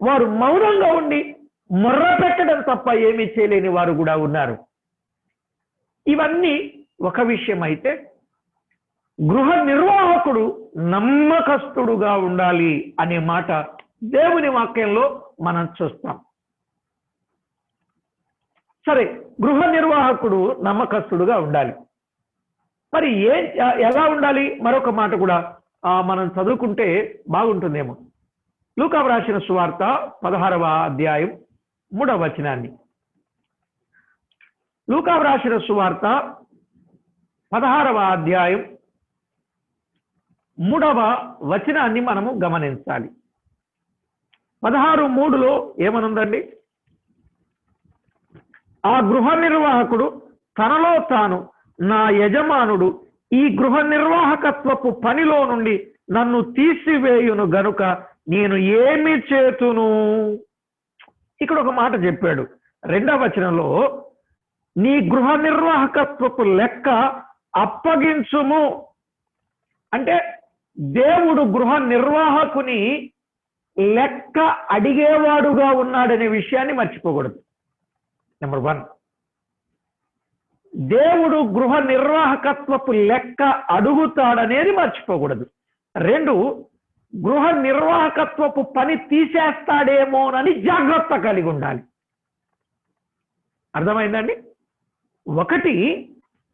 వారు మౌనంగా ఉండి మొర్ర పెట్టడం తప్ప ఏమీ చేయలేని వారు కూడా ఉన్నారు. ఇవన్నీ ఒక విషయం అయితే, గృహ నిర్వాహకుడు నమ్మకస్తుడుగా ఉండాలి అనే మాట దేవుని వాక్యంలో మనం చూస్తాం. సరే, గృహ నిర్వాహకుడు నమ్మకస్తుడుగా ఉండాలి. మరి ఎలా ఉండాలి? మరొక మాట కూడా మనం చదువుకుంటే బాగుంటుందేమో. లూకా రాసిన సువార్త 16వ అధ్యాయం 3వ వచనాన్ని. లూకా రాసిన సువార్త 16వ అధ్యాయం 3వ వచనాన్ని మనము గమనించాలి. 16:3లో ఏమనుందండి? ఆ గృహ నిర్వాహకుడు తనలో తాను, నా యజమానుడు ఈ గృహ నిర్వాహకత్వపు పనిలో నుండి నన్ను తీసివేయును గనుక నేను ఏమి చేతును? ఇక్కడ ఒక మాట చెప్పాడు 2వ వచనంలో, నీ గృహ నిర్వాహకత్వపు లెక్క అప్పగించుము అంటే దేవుడు గృహ నిర్వాహకుని లెక్క అడిగేవాడుగా ఉన్నాడనే విషయాన్ని మర్చిపోకూడదు. నెంబర్ 1, దేవుడు గృహ నిర్వాహకత్వపు లెక్క అడుగుతాడనేది మర్చిపోకూడదు. 2, గృహ నిర్వాహకత్వపు పని తీసేస్తాడేమోనని జాగ్రత్త కలిగి ఉండాలి. అర్థమైందండి? 1,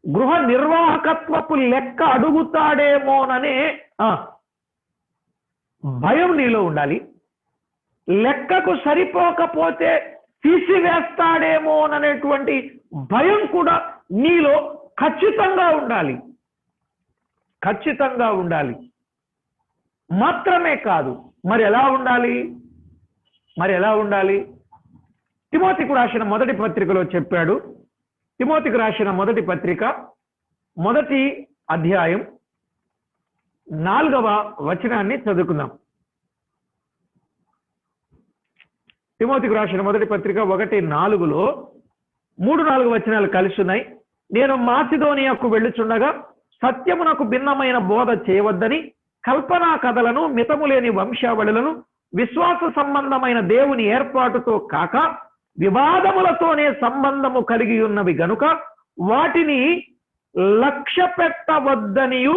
గృహ నిర్వాహకత్వపు లెక్క అడుగుతాడేమోననే భయం నీలో ఉండాలి. లెక్కకు సరిపోకపోతే తీసివేస్తాడేమోననేటువంటి భయం కూడా నీలో ఖచ్చితంగా ఉండాలి. మాత్రమే కాదు, మరి ఎలా ఉండాలి? తిమోతికి రాసిన మొదటి పత్రికలో చెప్పాడు. తిమోతికి రాసిన మొదటి పత్రిక 1వ అధ్యాయం 4వ వచనాన్ని చదువుకుందాం. తిమోతికి రాసిన మొదటి పత్రిక 1:4లో 3-4 వచనాలు కలిసి ఉన్నాయి. నేను మాసిదోనియాకు వెళ్ళుచుండగా సత్యమునకు భిన్నమైన బోధ చేయవద్దని కల్పనా కథలను, మితములేని వంశావళులను, విశ్వాస సంబంధమైన దేవుని ఏర్పాటుతో కాక వివాదములతోనే సంబంధము కలిగి ఉన్నవి గనుక వాటిని లక్ష్య పెట్టవద్దనియు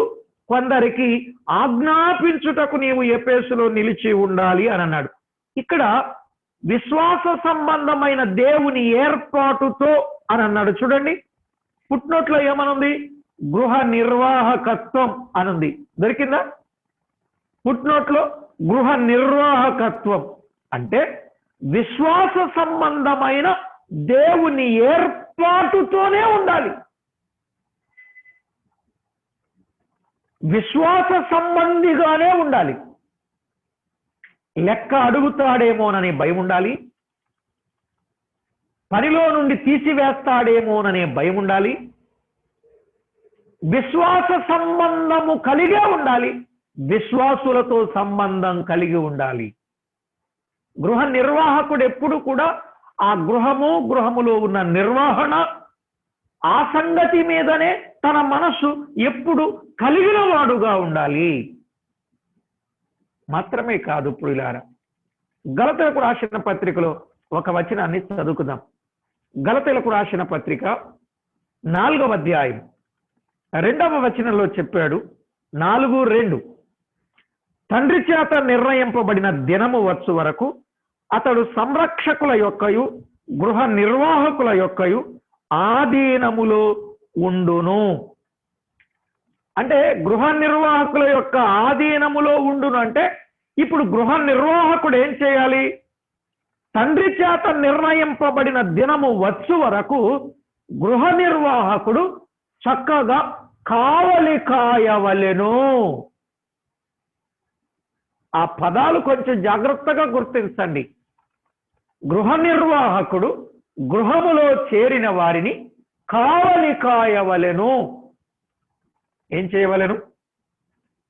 కొందరికి ఆజ్ఞాపించుటకు నీవు ఎఫెసులో నిలిచి ఉండాలి అని అన్నాడు. ఇక్కడ విశ్వాస సంబంధమైన దేవుని ఏర్పాటుతో అని అన్నాడు. చూడండి, ఫుట్నోట్లో ఏమనుంది? గృహ నిర్వాహకత్వం అనుంది. దొరికిందా? ఫుట్నోట్లో గృహ నిర్వాహకత్వం అంటే విశ్వాస సంబంధమైన దేవుని ఏర్పాటుతోనే ఉండాలి. విశ్వాస సంబంధిగానే ఉండాలి. లెక్క అడుగుతాడేమోననే భయం ఉండాలి. పనిలో నుండి తీసివేస్తాడేమోననే భయం ఉండాలి. విశ్వాస సంబంధము కలిగే ఉండాలి. విశ్వాసులతో సంబంధం కలిగి ఉండాలి. గృహ నిర్వాహకుడు ఎప్పుడు కూడా ఆ గృహములో ఉన్న నిర్వహణ, ఆ సంగతి మీదనే తన మనసు ఎప్పుడు కలిగిన వాడుగా ఉండాలి. మాత్రమే కాదు ప్రియులారా, గలతీయులకు రాసిన పత్రికలో ఒక వచనాన్ని చదువుకుందాం. గలతీయులకు రాసిన పత్రిక 4వ అధ్యాయం 2వ వచనంలో చెప్పాడు. 4:2 తండ్రి చేత నిర్ణయింపబడిన దినము వచ్చు వరకు అతడు సంరక్షకుల యొక్కయు గృహ నిర్వాహకుల యొక్కయు ఆధీనములో ఉండును. అంటే గృహ నిర్వాహకుల యొక్క ఆధీనములో ఉండును అంటే ఇప్పుడు గృహ నిర్వాహకుడు ఏం చేయాలి? తండ్రి చేత నిర్ణయింపబడిన దినము వచ్చు వరకు గృహ నిర్వాహకుడు చక్కగా కావలి కాయవలెను. ఆ పదాలు కొంచెం జాగ్రత్తగా గుర్తించండి. గృహ నిర్వాహకుడు గృహములో చేరిన వారిని కావలి కాయవలెను. ఏం చేయవలెను?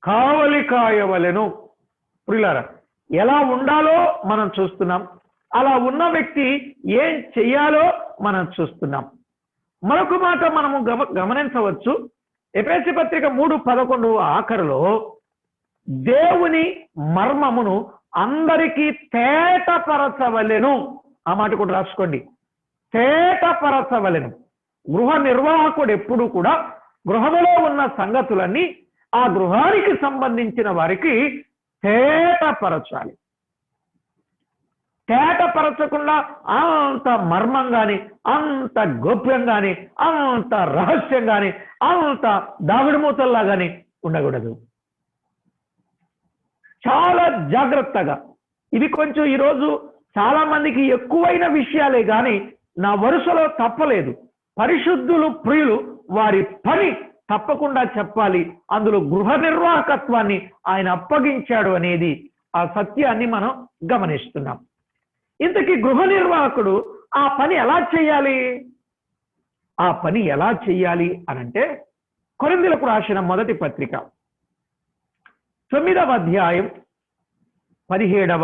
కావలి కాయవలెను. ప్రియులారా, ఎలా ఉండాలో మనం చూస్తున్నాం. అలా ఉన్న వ్యక్తి ఏం చెయ్యాలో మనం చూస్తున్నాం. మరొక మాట మనము గమనించవచ్చు. ఎఫెసీ పత్రిక 3:11 ఆఖరులో దేవుని మర్మమును అందరికీ తేటపరచవలెను. ఆ మాట కూడా రాసుకోండి, తేటపరచవలెను. గృహ నిర్వాహకుడు ఎప్పుడు కూడా గృహములో ఉన్న సంగతులన్నీ ఆ గృహానికి సంబంధించిన వారికి తేటపరచాలి. తేటపరచకుండా అంత మర్మంగాని, అంత గోప్యంగాని, అంత రహస్యంగాని, అంత దాగుడుమూతల్లాగాని ఉండకూడదు. చాలా జాగ్రత్తగా. ఇవి కొంచెం ఈరోజు చాలా మందికి ఎక్కువైన విషయాలే కానీ నా వరుసలో తప్పలేదు. పరిశుద్ధులు, ప్రియులు వారి పని తప్పకుండా చెప్పాలి. అందులో గృహ నిర్వాహకత్వాన్ని ఆయన అప్పగించాడు అనేది ఆ సత్యాన్ని మనం గమనిస్తున్నాం. ఇంతకీ గృహ నిర్వాహకుడు ఆ పని ఎలా చేయాలి? ఆ పని ఎలా చేయాలి అనంటే కొరింథీయులకు రాసిన మొదటి పత్రిక 9వ అధ్యాయం 17వ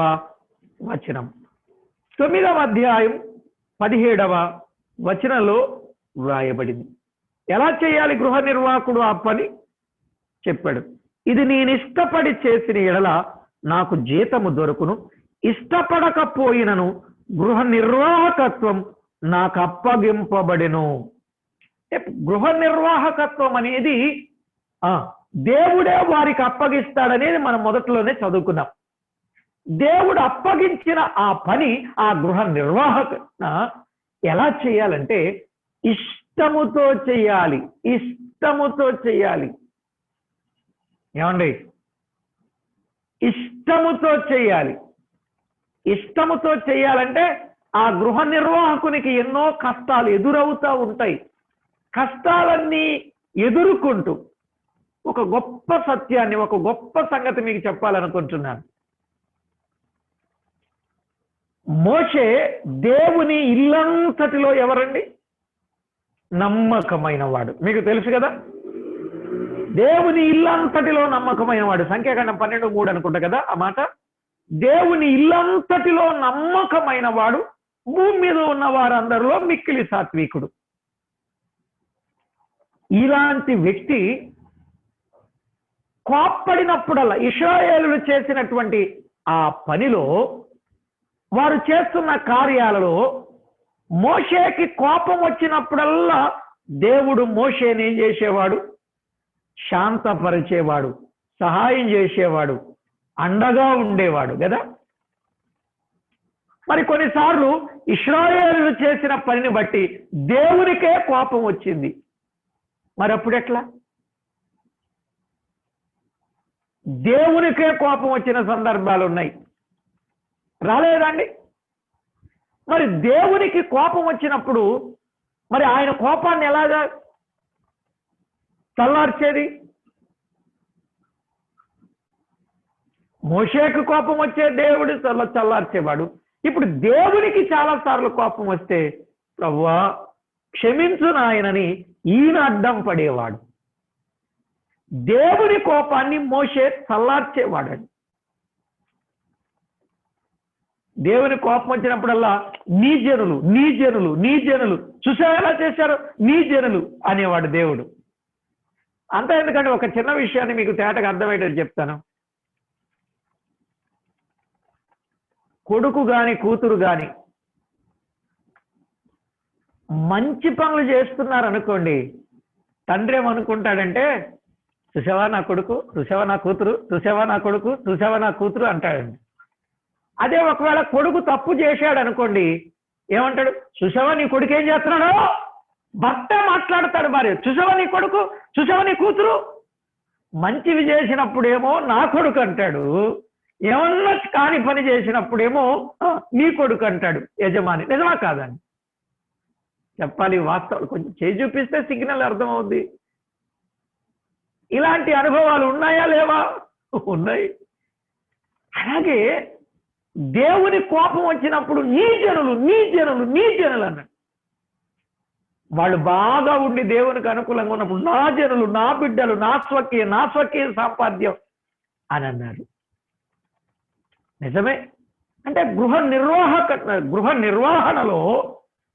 వచనం. 9వ అధ్యాయం 17వ వచనంలో వ్రాయబడింది. ఎలా చేయాలి గృహ నిర్వాహకుడు ఆ పని చెప్పాడు. ఇది నేను ఇష్టపడి చేసిన ఎడల నాకు జీతము దొరుకును, ఇష్టపడకపోయినను గృహ నిర్వాహకత్వం నాకు అప్పగింపబడెను. గృహ నిర్వాహకత్వం అనేది దేవుడే వారికి అప్పగిస్తాడనేది మనం మొదట్లోనే చదువుకున్నాం. దేవుడు అప్పగించిన ఆ పని, ఆ గృహ నిర్వాహక ఎలా చేయాలంటే ఇష్టముతో చేయాలి. ఇష్టముతో చేయాలి. ఏమండి? ఇష్టముతో చేయాలి. ఇష్టముతో చేయాలంటే ఆ గృహ నిర్వాహకునికి ఎన్నో కష్టాలు ఎదురవుతూ ఉంటాయి. కష్టాలన్నీ ఎదుర్కొంటూ ఒక గొప్ప సత్యాన్ని, ఒక గొప్ప సంగతి మీకు చెప్పాలనుకుంటున్నాను. మోషే దేవుని ఇల్లంతటిలో ఎవరండి? నమ్మకమైన వాడు. మీకు తెలుసు కదా, దేవుని ఇల్లంతటిలో నమ్మకమైన వాడు. సంఖ్యాకాండం 12:3 అనుకుంటా కదా ఆ మాట. దేవుని ఇల్లంతటిలో నమ్మకమైన వాడు, భూమి మీద ఉన్న వారందరిలో మిక్కిలి సాత్వికుడు. ఇలాంటి వ్యక్తి కోప్పడినప్పుడల్లా ఇశ్రాయేలులు చేసినటువంటి ఆ పనిలో, వారు చేస్తున్న కార్యాలలో మోషేకి కోపం వచ్చినప్పుడల్లా దేవుడు మోషేని ఏం చేసేవాడు? శాంతపరిచేవాడు, సహాయం చేసేవాడు, అండగా ఉండేవాడు కదా. మరి కొన్నిసార్లు ఇశ్రాయేలులు చేసిన పనిని బట్టి దేవునికే కోపం వచ్చింది. మరి అప్పుడు ఎట్లా? దేవునికే కోపం వచ్చిన సందర్భాలు ఉన్నాయి, రాలేదండి? మరి దేవునికి కోపం వచ్చినప్పుడు మరి ఆయన కోపాన్ని ఎలాగా చల్లార్చేది? మోషేకు కోపం వచ్చే దేవుడు చల్లార్చేవాడు. ఇప్పుడు దేవునికి చాలాసార్లు కోపం వస్తే, ప్రభువా క్షమించు నాయనని ఈయన అడ్డం పడేవాడు. దేవుని కోపాన్ని మోషే చల్లార్చేవాడండి. దేవుని కోపం వచ్చినప్పుడల్లా నీ జనులు, నీ జనులు, నీ జనులు, చూసారా ఎలా చేశారు, నీ జనులు అనేవాడు దేవుడు. అంతా ఎందుకంటే ఒక చిన్న విషయాన్ని మీకు తేటగా అర్థమయ్యేటట్టు చెప్తాను. కొడుకు గాని కూతురు గాని మంచి పనులు చేస్తున్నారు అనుకోండి, తండ్రి ఏమనుకుంటాడంటే, చూసావా నా కొడుకు, చూసావా నా కూతురు, చూసావా నా కొడుకు, చూసావా నా కూతురు అంటాడండి. అదే ఒకవేళ కొడుకు తప్పు చేశాడు అనుకోండి, ఏమంటాడు? చూసావా నీ కొడుకు ఏం చేస్తున్నాడో? భర్త మాట్లాడతాడు భార్య, చూసావా నీ కొడుకు, చూసావా నీ కూతురు. మంచివి చేసినప్పుడేమో నా కొడుకు అంటాడు, ఏమన్నా కాని పని చేసినప్పుడేమో నీ కొడుకు అంటాడు యజమాని. నిజమా కాదండి? చెప్పాలి వాస్తవాలు, కొంచెం చేయి చూపిస్తే సిగ్నల్ అర్థమవుద్ది. ఇలాంటి అనుభవాలు ఉన్నాయా లేవా? ఉన్నాయి. అలాగే దేవుని కోపం వచ్చినప్పుడు నీ జనులు, నీ జనులు, నీ జనులు అన్నాడు. వాళ్ళు బాగా ఉండి దేవునికి అనుకూలంగా ఉన్నప్పుడు నా జనులు, నా బిడ్డలు, నా స్వకీయ సాంపాద్యం అని అన్నారు. నిజమే. అంటే గృహ నిర్వహణలో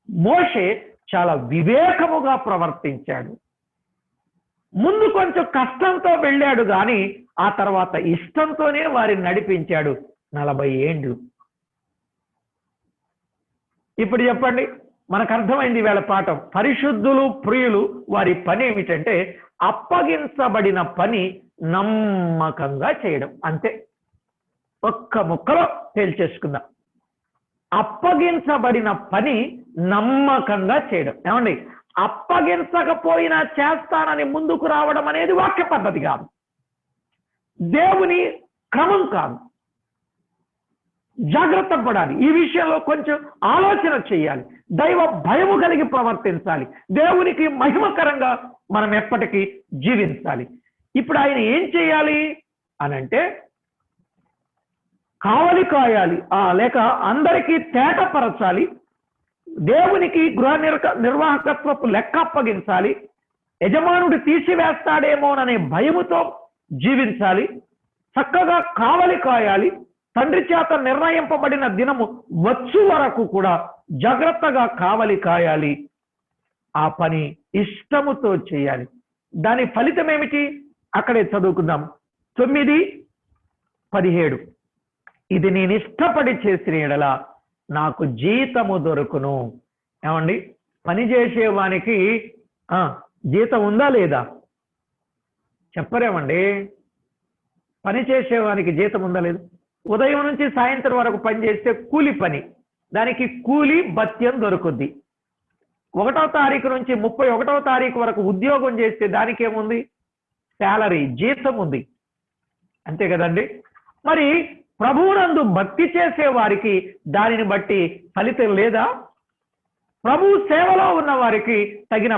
మోషే చాలా వివేకముగా ప్రవర్తించాడు. ముందు కొంచెం కష్టంతో వెళ్ళాడు కానీ ఆ తర్వాత ఇష్టంతోనే వారిని నడిపించాడు 40 ఏండ్లు. ఇప్పుడు చెప్పండి, మనకు అర్థమైంది వేళ పాఠం. పరిశుద్ధులు ప్రియులు వారి పని ఏమిటంటే అప్పగించబడిన పని నమ్మకంగా చేయడం. అంతే, ఒక్క ముక్కలో తేల్చేసుకుందాం. అప్పగించబడిన పని నమ్మకంగా చేయడం. ఏమండి, అప్పగించకపోయినా చేస్తానని ముందుకు రావడం అనేది వాక్య పద్ధతి కాదు, దేవుని క్రమం కాదు. జాగ్రత్త పడాలి. ఈ విషయంలో కొంచెం ఆలోచన చేయాలి. దైవ భయము కలిగి ప్రవర్తించాలి. దేవునికి మహిమకరంగా మనం ఎప్పటికీ జీవించాలి. ఇప్పుడు ఆయన ఏం చేయాలి అనంటే కావలి కాయాలి, లేక అందరికీ తేటపరచాలి. దేవునికి గృహ నిర్వాహకత్వపు లెక్క అప్పగించాలి. యజమానుడు తీసివేస్తాడేమోననే భయముతో జీవించాలి. చక్కగా కావలి కాయాలి. తండ్రి చేత నిర్ణయింపబడిన దినము వచ్చు వరకు కూడా జాగ్రత్తగా కావలి కాయాలి. ఆ పని ఇష్టముతో చేయాలి. దాని ఫలితం ఏమిటి? అక్కడే చదువుకుందాం. 9:17. ఇది నేను ఇష్టపడి చేసిన ఎడల నాకు జీతము దొరుకును. ఏమండి, పని చేసేవానికి జీతం ఉందా లేదా? చెప్పరేమండి. పని చేసేవానికి జీతం ఉందా లేదు? ఉదయం నుంచి సాయంత్రం వరకు పని చేస్తే కూలి పని, దానికి కూలి భత్యం దొరుకుద్ది. 1వ తారీఖు నుంచి 31వ తారీఖు వరకు ఉద్యోగం చేస్తే దానికి ఏముంది? శాలరీ, జీతం ఉంది. అంతే కదండి. మరి ప్రభువునందు భక్తి చేసే వారికి దానిని బట్టి ఫలితం లేదా? ప్రభు సేవలో ఉన్న వారికి తగిన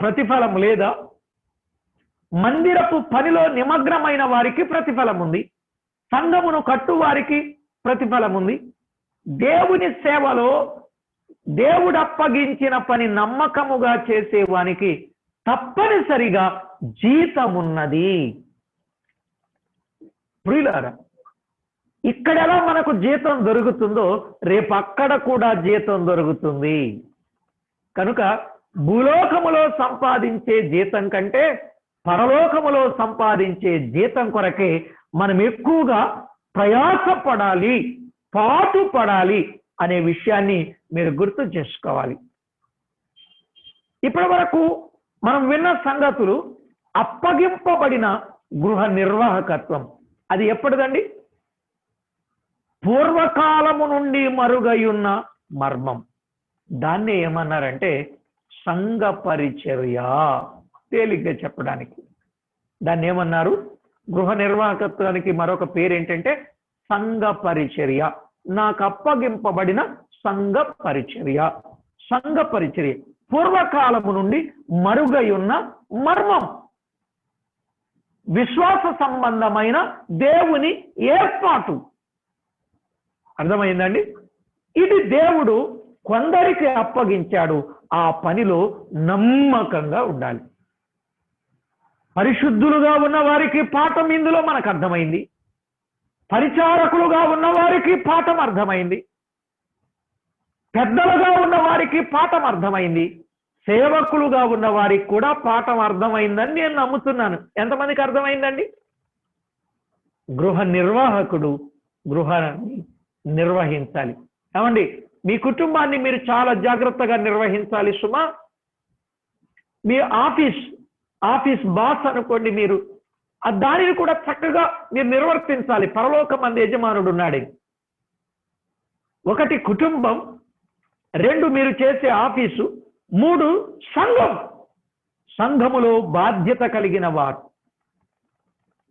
ప్రతిఫలం లేదా? మందిరపు పనిలో నిమగ్నమైన వారికి ప్రతిఫలం ఉంది. సంఘమును కట్టు వారికి ప్రతిఫలం ఉంది. దేవుని సేవలో దేవుడు అప్పగించిన పని నమ్మకముగా చేసేవానికి తప్పనిసరిగా జీతమున్నది. ప్రియులారా, ఇక్కడ ఎలా మనకు జీతం దొరుకుతుందో రేపు అక్కడ కూడా జీతం దొరుకుతుంది. కనుక భూలోకములో సంపాదించే జీతం కంటే పరలోకములో సంపాదించే జీతం కొరకే మనం ఎక్కువగా ప్రయాసపడాలి, పాటుపడాలి అనే విషయాన్ని మీరు గుర్తు చేసుకోవాలి. ఇప్పటి వరకు మనం విన్న సంగతులు అప్పగింపబడిన గృహ నిర్వాహకత్వం. అది ఎప్పటిదండి? పూర్వకాలము నుండి మరుగయున్న మర్మం. దాన్ని ఏమన్నారంటే సంఘ పరిచర్య. తేలిగ్గా చెప్పడానికి దాన్ని ఏమన్నారు? గృహ నిర్వాహకత్వానికి మరొక పేరు ఏంటంటే సంఘ పరిచర్య. నాకు అప్పగింపబడిన సంఘ పరిచర్య. సంఘ పరిచర్య పూర్వకాలము నుండి మరుగై ఉన్న మర్మం. విశ్వాస సంబంధమైన దేవుని ఏర్పాటు. అర్థమైందండి? ఇది దేవుడు కొందరికి అప్పగించాడు. ఆ పనిలో నమ్మకంగా ఉండాలి. పరిశుద్ధులుగా ఉన్న వారికి పాఠం ఇందులో మనకు అర్థమైంది. పరిచారకులుగా ఉన్న వారికి పాఠం అర్థమైంది. పెద్దలుగా ఉన్న వారికి పాఠం అర్థమైంది. సేవకులుగా ఉన్న వారికి కూడా పాఠం అర్థమైందని నేను నమ్ముతున్నాను. ఎంతమందికి అర్థమైందండి? గృహ నిర్వాహకుడు గృహాన్ని నిర్వహించాలి. ఏమండి, మీ కుటుంబాన్ని మీరు చాలా జాగ్రత్తగా నిర్వహించాలి సుమా. మీ ఆఫీస్ బాస్ అనుకోండి, మీరు దానిని కూడా చక్కగా మీరు నిర్వర్తించాలి. పరలోకమందు యజమానుడు ఉన్నాడు. 1 కుటుంబం, 2 మీరు చేసే ఆఫీసు, 3 సంఘం. సంఘములో బాధ్యత కలిగిన వారు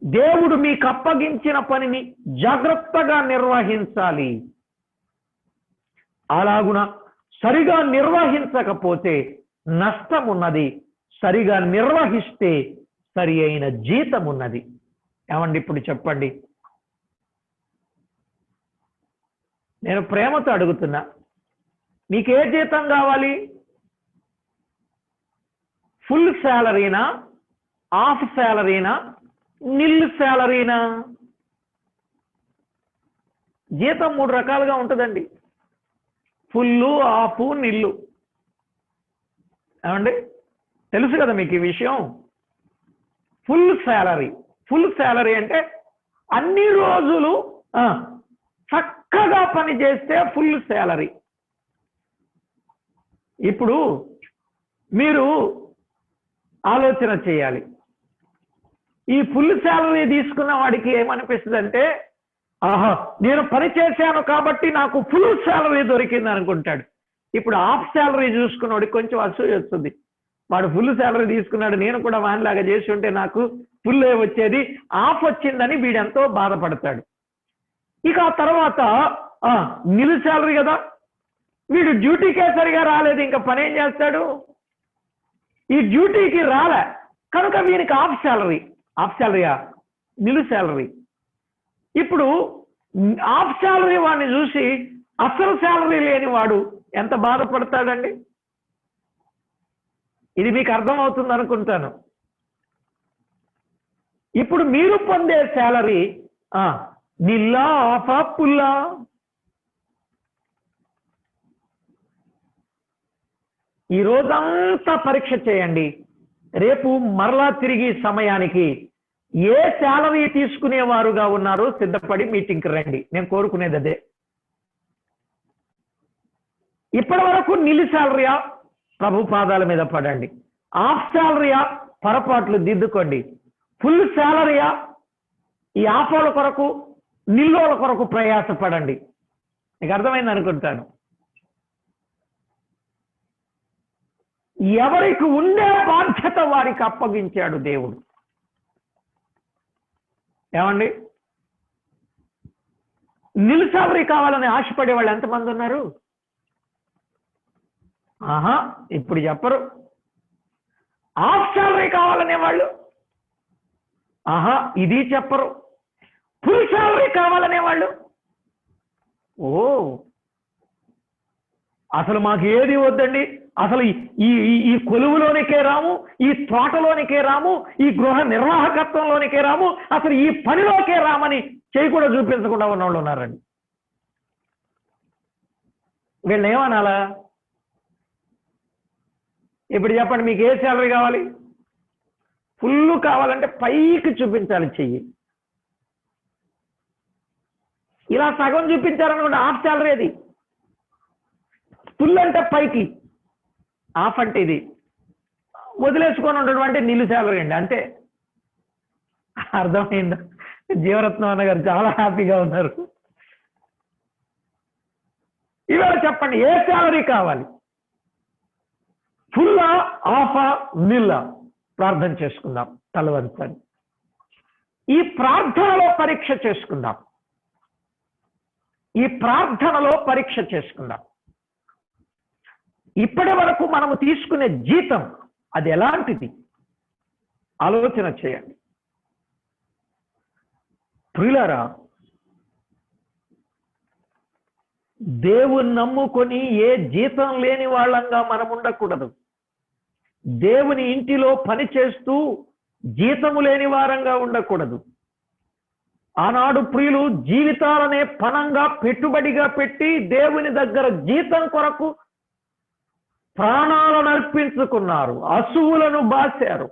దేవుడు మీకు అప్పగించిన పనిని జాగ్రత్తగా నిర్వహించాలి. అలాగున సరిగా నిర్వహించకపోతే నష్టం ఉన్నది, సరిగా నిర్వహిస్తే సరి అయిన జీతం ఉన్నది. ఏమండి, ఇప్పుడు చెప్పండి. నేను ప్రేమతో అడుగుతున్నా, మీకు ఏ జీతం కావాలి? ఫుల్ శాలరీనా, హాఫ్ శాలరీనా, నిల్ శాలరీనా? జీతం 3 రకాలుగా ఉంటుందండి. ఫుల్లు, హాఫ్, నిల్లు. ఏమండి, తెలుసు కదా మీకు ఈ విషయం? ఫుల్ శాలరీ అంటే అన్ని రోజులు చక్కగా పని చేస్తే ఫుల్ శాలరీ. ఇప్పుడు మీరు ఆలోచన చేయాలి. ఈ ఫుల్ శాలరీ తీసుకున్న వాడికి ఏమనిపిస్తుంది అంటే, ఆహా, నేను పని చేశాను కాబట్టి నాకు ఫుల్ శాలరీ దొరికింది అనుకుంటాడు. ఇప్పుడు హాఫ్ శాలరీ చూసుకున్నవాడికి కొంచెం అసూయ వస్తుంది. వాడు ఫుల్ శాలరీ తీసుకున్నాడు, నేను కూడా వానిలాగా చేసి ఉంటే నాకు ఫుల్ వచ్చేది, హాఫ్ వచ్చిందని వీడెంతో బాధపడతాడు. ఇక ఆ తర్వాత నిల్ శాలరీ కదా, వీడు డ్యూటీకే సరిగా రాలేదు, ఇంకా పని ఏం చేస్తాడు? ఈ డ్యూటీకి రాలే కనుక వీనికి హాఫ్ శాలరీయా, నిల్ శాలరీ. ఇప్పుడు హాఫ్ శాలరీ వాడిని చూసి అసలు శాలరీ లేని వాడు ఎంత బాధపడతాడండి? ఇది మీకు అర్థమవుతుంది అనుకుంటాను. ఇప్పుడు మీరు పొందే శాలరీ నిల్లా, ఆఫా, పుల్లా? ఈ రోజంతా పరీక్ష చేయండి. రేపు మరలా తిరిగి సమయానికి ఏ శాలరీ తీసుకునేవారుగా ఉన్నారో సిద్ధపడి మీటింగ్కి రండి. నేను కోరుకునేది అదే. ఇప్పటి వరకు నిల్ శాలరీయా, ప్రభు పాదాల మీద పడండి. హాఫ్ శాలరీయా, పొరపాట్లు దిద్దుకోండి. ఫుల్ శాలరీయా, ఈ ఆఫోల కొరకు, నిల్లోల కొరకు ప్రయాసపడండి. మీకు అర్థమైంది అనుకుంటాను. ఎవరికి ఉండే బాధ్యత వారికి అప్పగించాడు దేవుడు. ఏమండి, నిల్ శాలరీ కావాలని ఆశపడే వాళ్ళు ఎంతమంది ఉన్నారు? ఇప్పుడు చెప్పరు. హాఫ్ శాలరీ కావాలనే వాళ్ళు ఇది చెప్పరు. ఫుల్ శాలరీ కావాలనే వాళ్ళు అసలు మాకు ఏది వద్దండి, అసలు ఈ కొలువులోనికే రాము, ఈ తోటలోనికే రాము, ఈ గృహ నిర్వాహకత్వంలోనికే రాము, అసలు ఈ పనిలోకే రామని చేయి కూడా చూపించకుండా ఉన్న వాళ్ళు ఉన్నారండి. వీళ్ళని ఏమనాలా? ఇప్పుడు చెప్పండి, మీకు ఏ శాలరీ కావాలి? ఫుల్ కావాలంటే పైకి చూపించాలి చెయ్యి. ఇలా సగం చూపించారనుకోండి, హాఫ్ శాలరీ అది. ఫుల్ అంటే పైకి, హాఫ్ అంటే ఇది. వదిలేసుకొని ఉండడం అంటే నిలు శాలరీ అండి, అంతే. అర్థమైందా? జీవరత్నం అన్న గారు చాలా హ్యాపీగా ఉన్నారు. ఇవాళ చెప్పండి, ఏ శాలరీ కావాలి? ఫుల్లా, హాఫా, నిల్లా? ప్రార్థన చేసుకుందాం, తలవంచండి. ఈ ప్రార్థనలో పరీక్ష చేసుకుందాం. ఈ ప్రార్థనలో పరీక్ష చేసుకుందాం. ఇప్పటి వరకు మనము తీసుకునే జీతం అది ఎలాంటిది ఆలోచన చేయండి. ప్రియులారా, దేవుని నమ్ముకొని ఏ జీతం లేని వాళ్ళంగా మనం ఉండకూడదు. దేవుని ఇంటిలో పని చేస్తూ జీతము లేని వారంగా ఉండకూడదు. ఆనాడు ప్రియులు జీవితాలనే పణంగా పెట్టుబడిగా పెట్టి దేవుని దగ్గర జీతం కొరకు ప్రాణాలను అర్పించుకున్నారు, అసువులను బాశారు,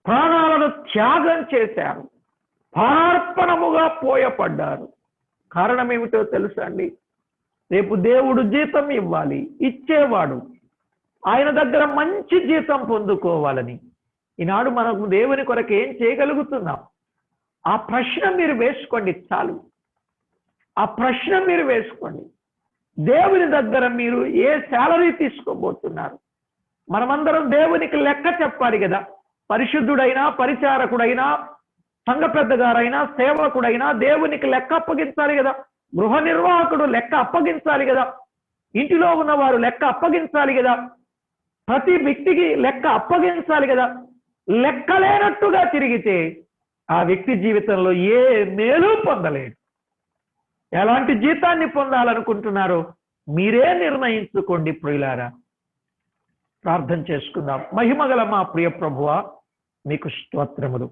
ప్రాణాలను త్యాగం చేశారు, పార్పణముగా పోయపడ్డారు. కారణం ఏమిటో తెలుసా అండి? రేపు దేవుడు జీతం ఇవ్వాలి, ఇచ్చేవాడు. ఆయన దగ్గర మంచి జీతం పొందుకోవాలని ఈనాడు మనకు దేవుని కొరకు ఏం చేయగలుగుతున్నాం? ఆ ప్రశ్న మీరు వేసుకోండి చాలు. ఆ ప్రశ్న మీరు వేసుకోండి. దేవుని దగ్గర మీరు ఏ శాలరీ తీసుకోబోతున్నారు? మనమందరం దేవునికి లెక్క చెప్పాలి కదా. పరిశుద్ధుడైనా, పరిచారకుడైనా, సంఘ పెద్దగారైనా, సేవకుడైనా దేవునికి లెక్క అప్పగించాలి కదా. గృహ నిర్వాహకుడు లెక్క అప్పగించాలి కదా. ఇంటిలో ఉన్నవారు లెక్క అప్పగించాలి కదా. ప్రతి వ్యక్తికి లెక్క అప్పగించాలి కదా. లెక్కలేనట్టుగా తిరిగితే ఆ వ్యక్తి జీవితంలో ఏ మేలు పొందలేడు. ఎలాంటి జీతాన్ని పొందాలనుకుంటున్నారో మీరే నిర్ణయించుకోండి. ప్రియులారా, ప్రార్థన చేసుకుందాం. మహిమగల మా ప్రియ ప్రభువా, మీకు స్తోత్రములు.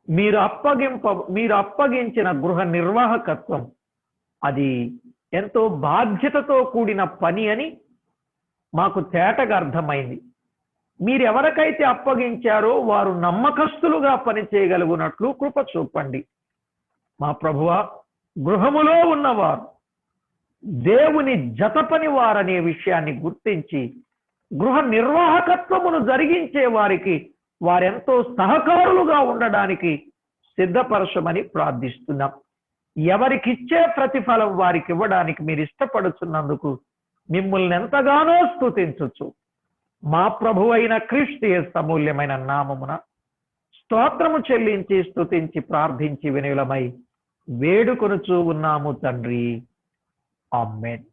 మీరు అప్పగించిన గృహ నిర్వాహకత్వం అది ఎంతో బాధ్యతతో కూడిన పని అని మాకు తేటగా అర్థమైంది. మీరు ఎవరికైతే అప్పగించారో వారు నమ్మకస్తులుగా పనిచేయగలుగునట్లు కృప చూపండి. మా ప్రభువా, గృహములో ఉన్నవారు దేవుని జతపని వారనే విషయాన్ని గుర్తించి గృహ నిర్వాహకత్వమును జరిగించే వారికి వారెంతో సహకారులుగా ఉండడానికి సిద్ధపరచమని ప్రార్థిస్తున్నాం. ఎవరికిచ్చే ప్రతిఫలం వారికి ఇవ్వడానికి మీరు ఇష్టపడుతున్నందుకు మిమ్మల్ని ఎంతగానో స్తుతించొచ్చు. మా ప్రభువైన క్రీస్తు యేసు అమూల్యమైన నామమున స్తోత్రము చెల్లించి స్తుతించి ప్రార్థించి వినులమై వేడుకొనుచూ ఉన్నాము తండ్రి. ఆమేన్.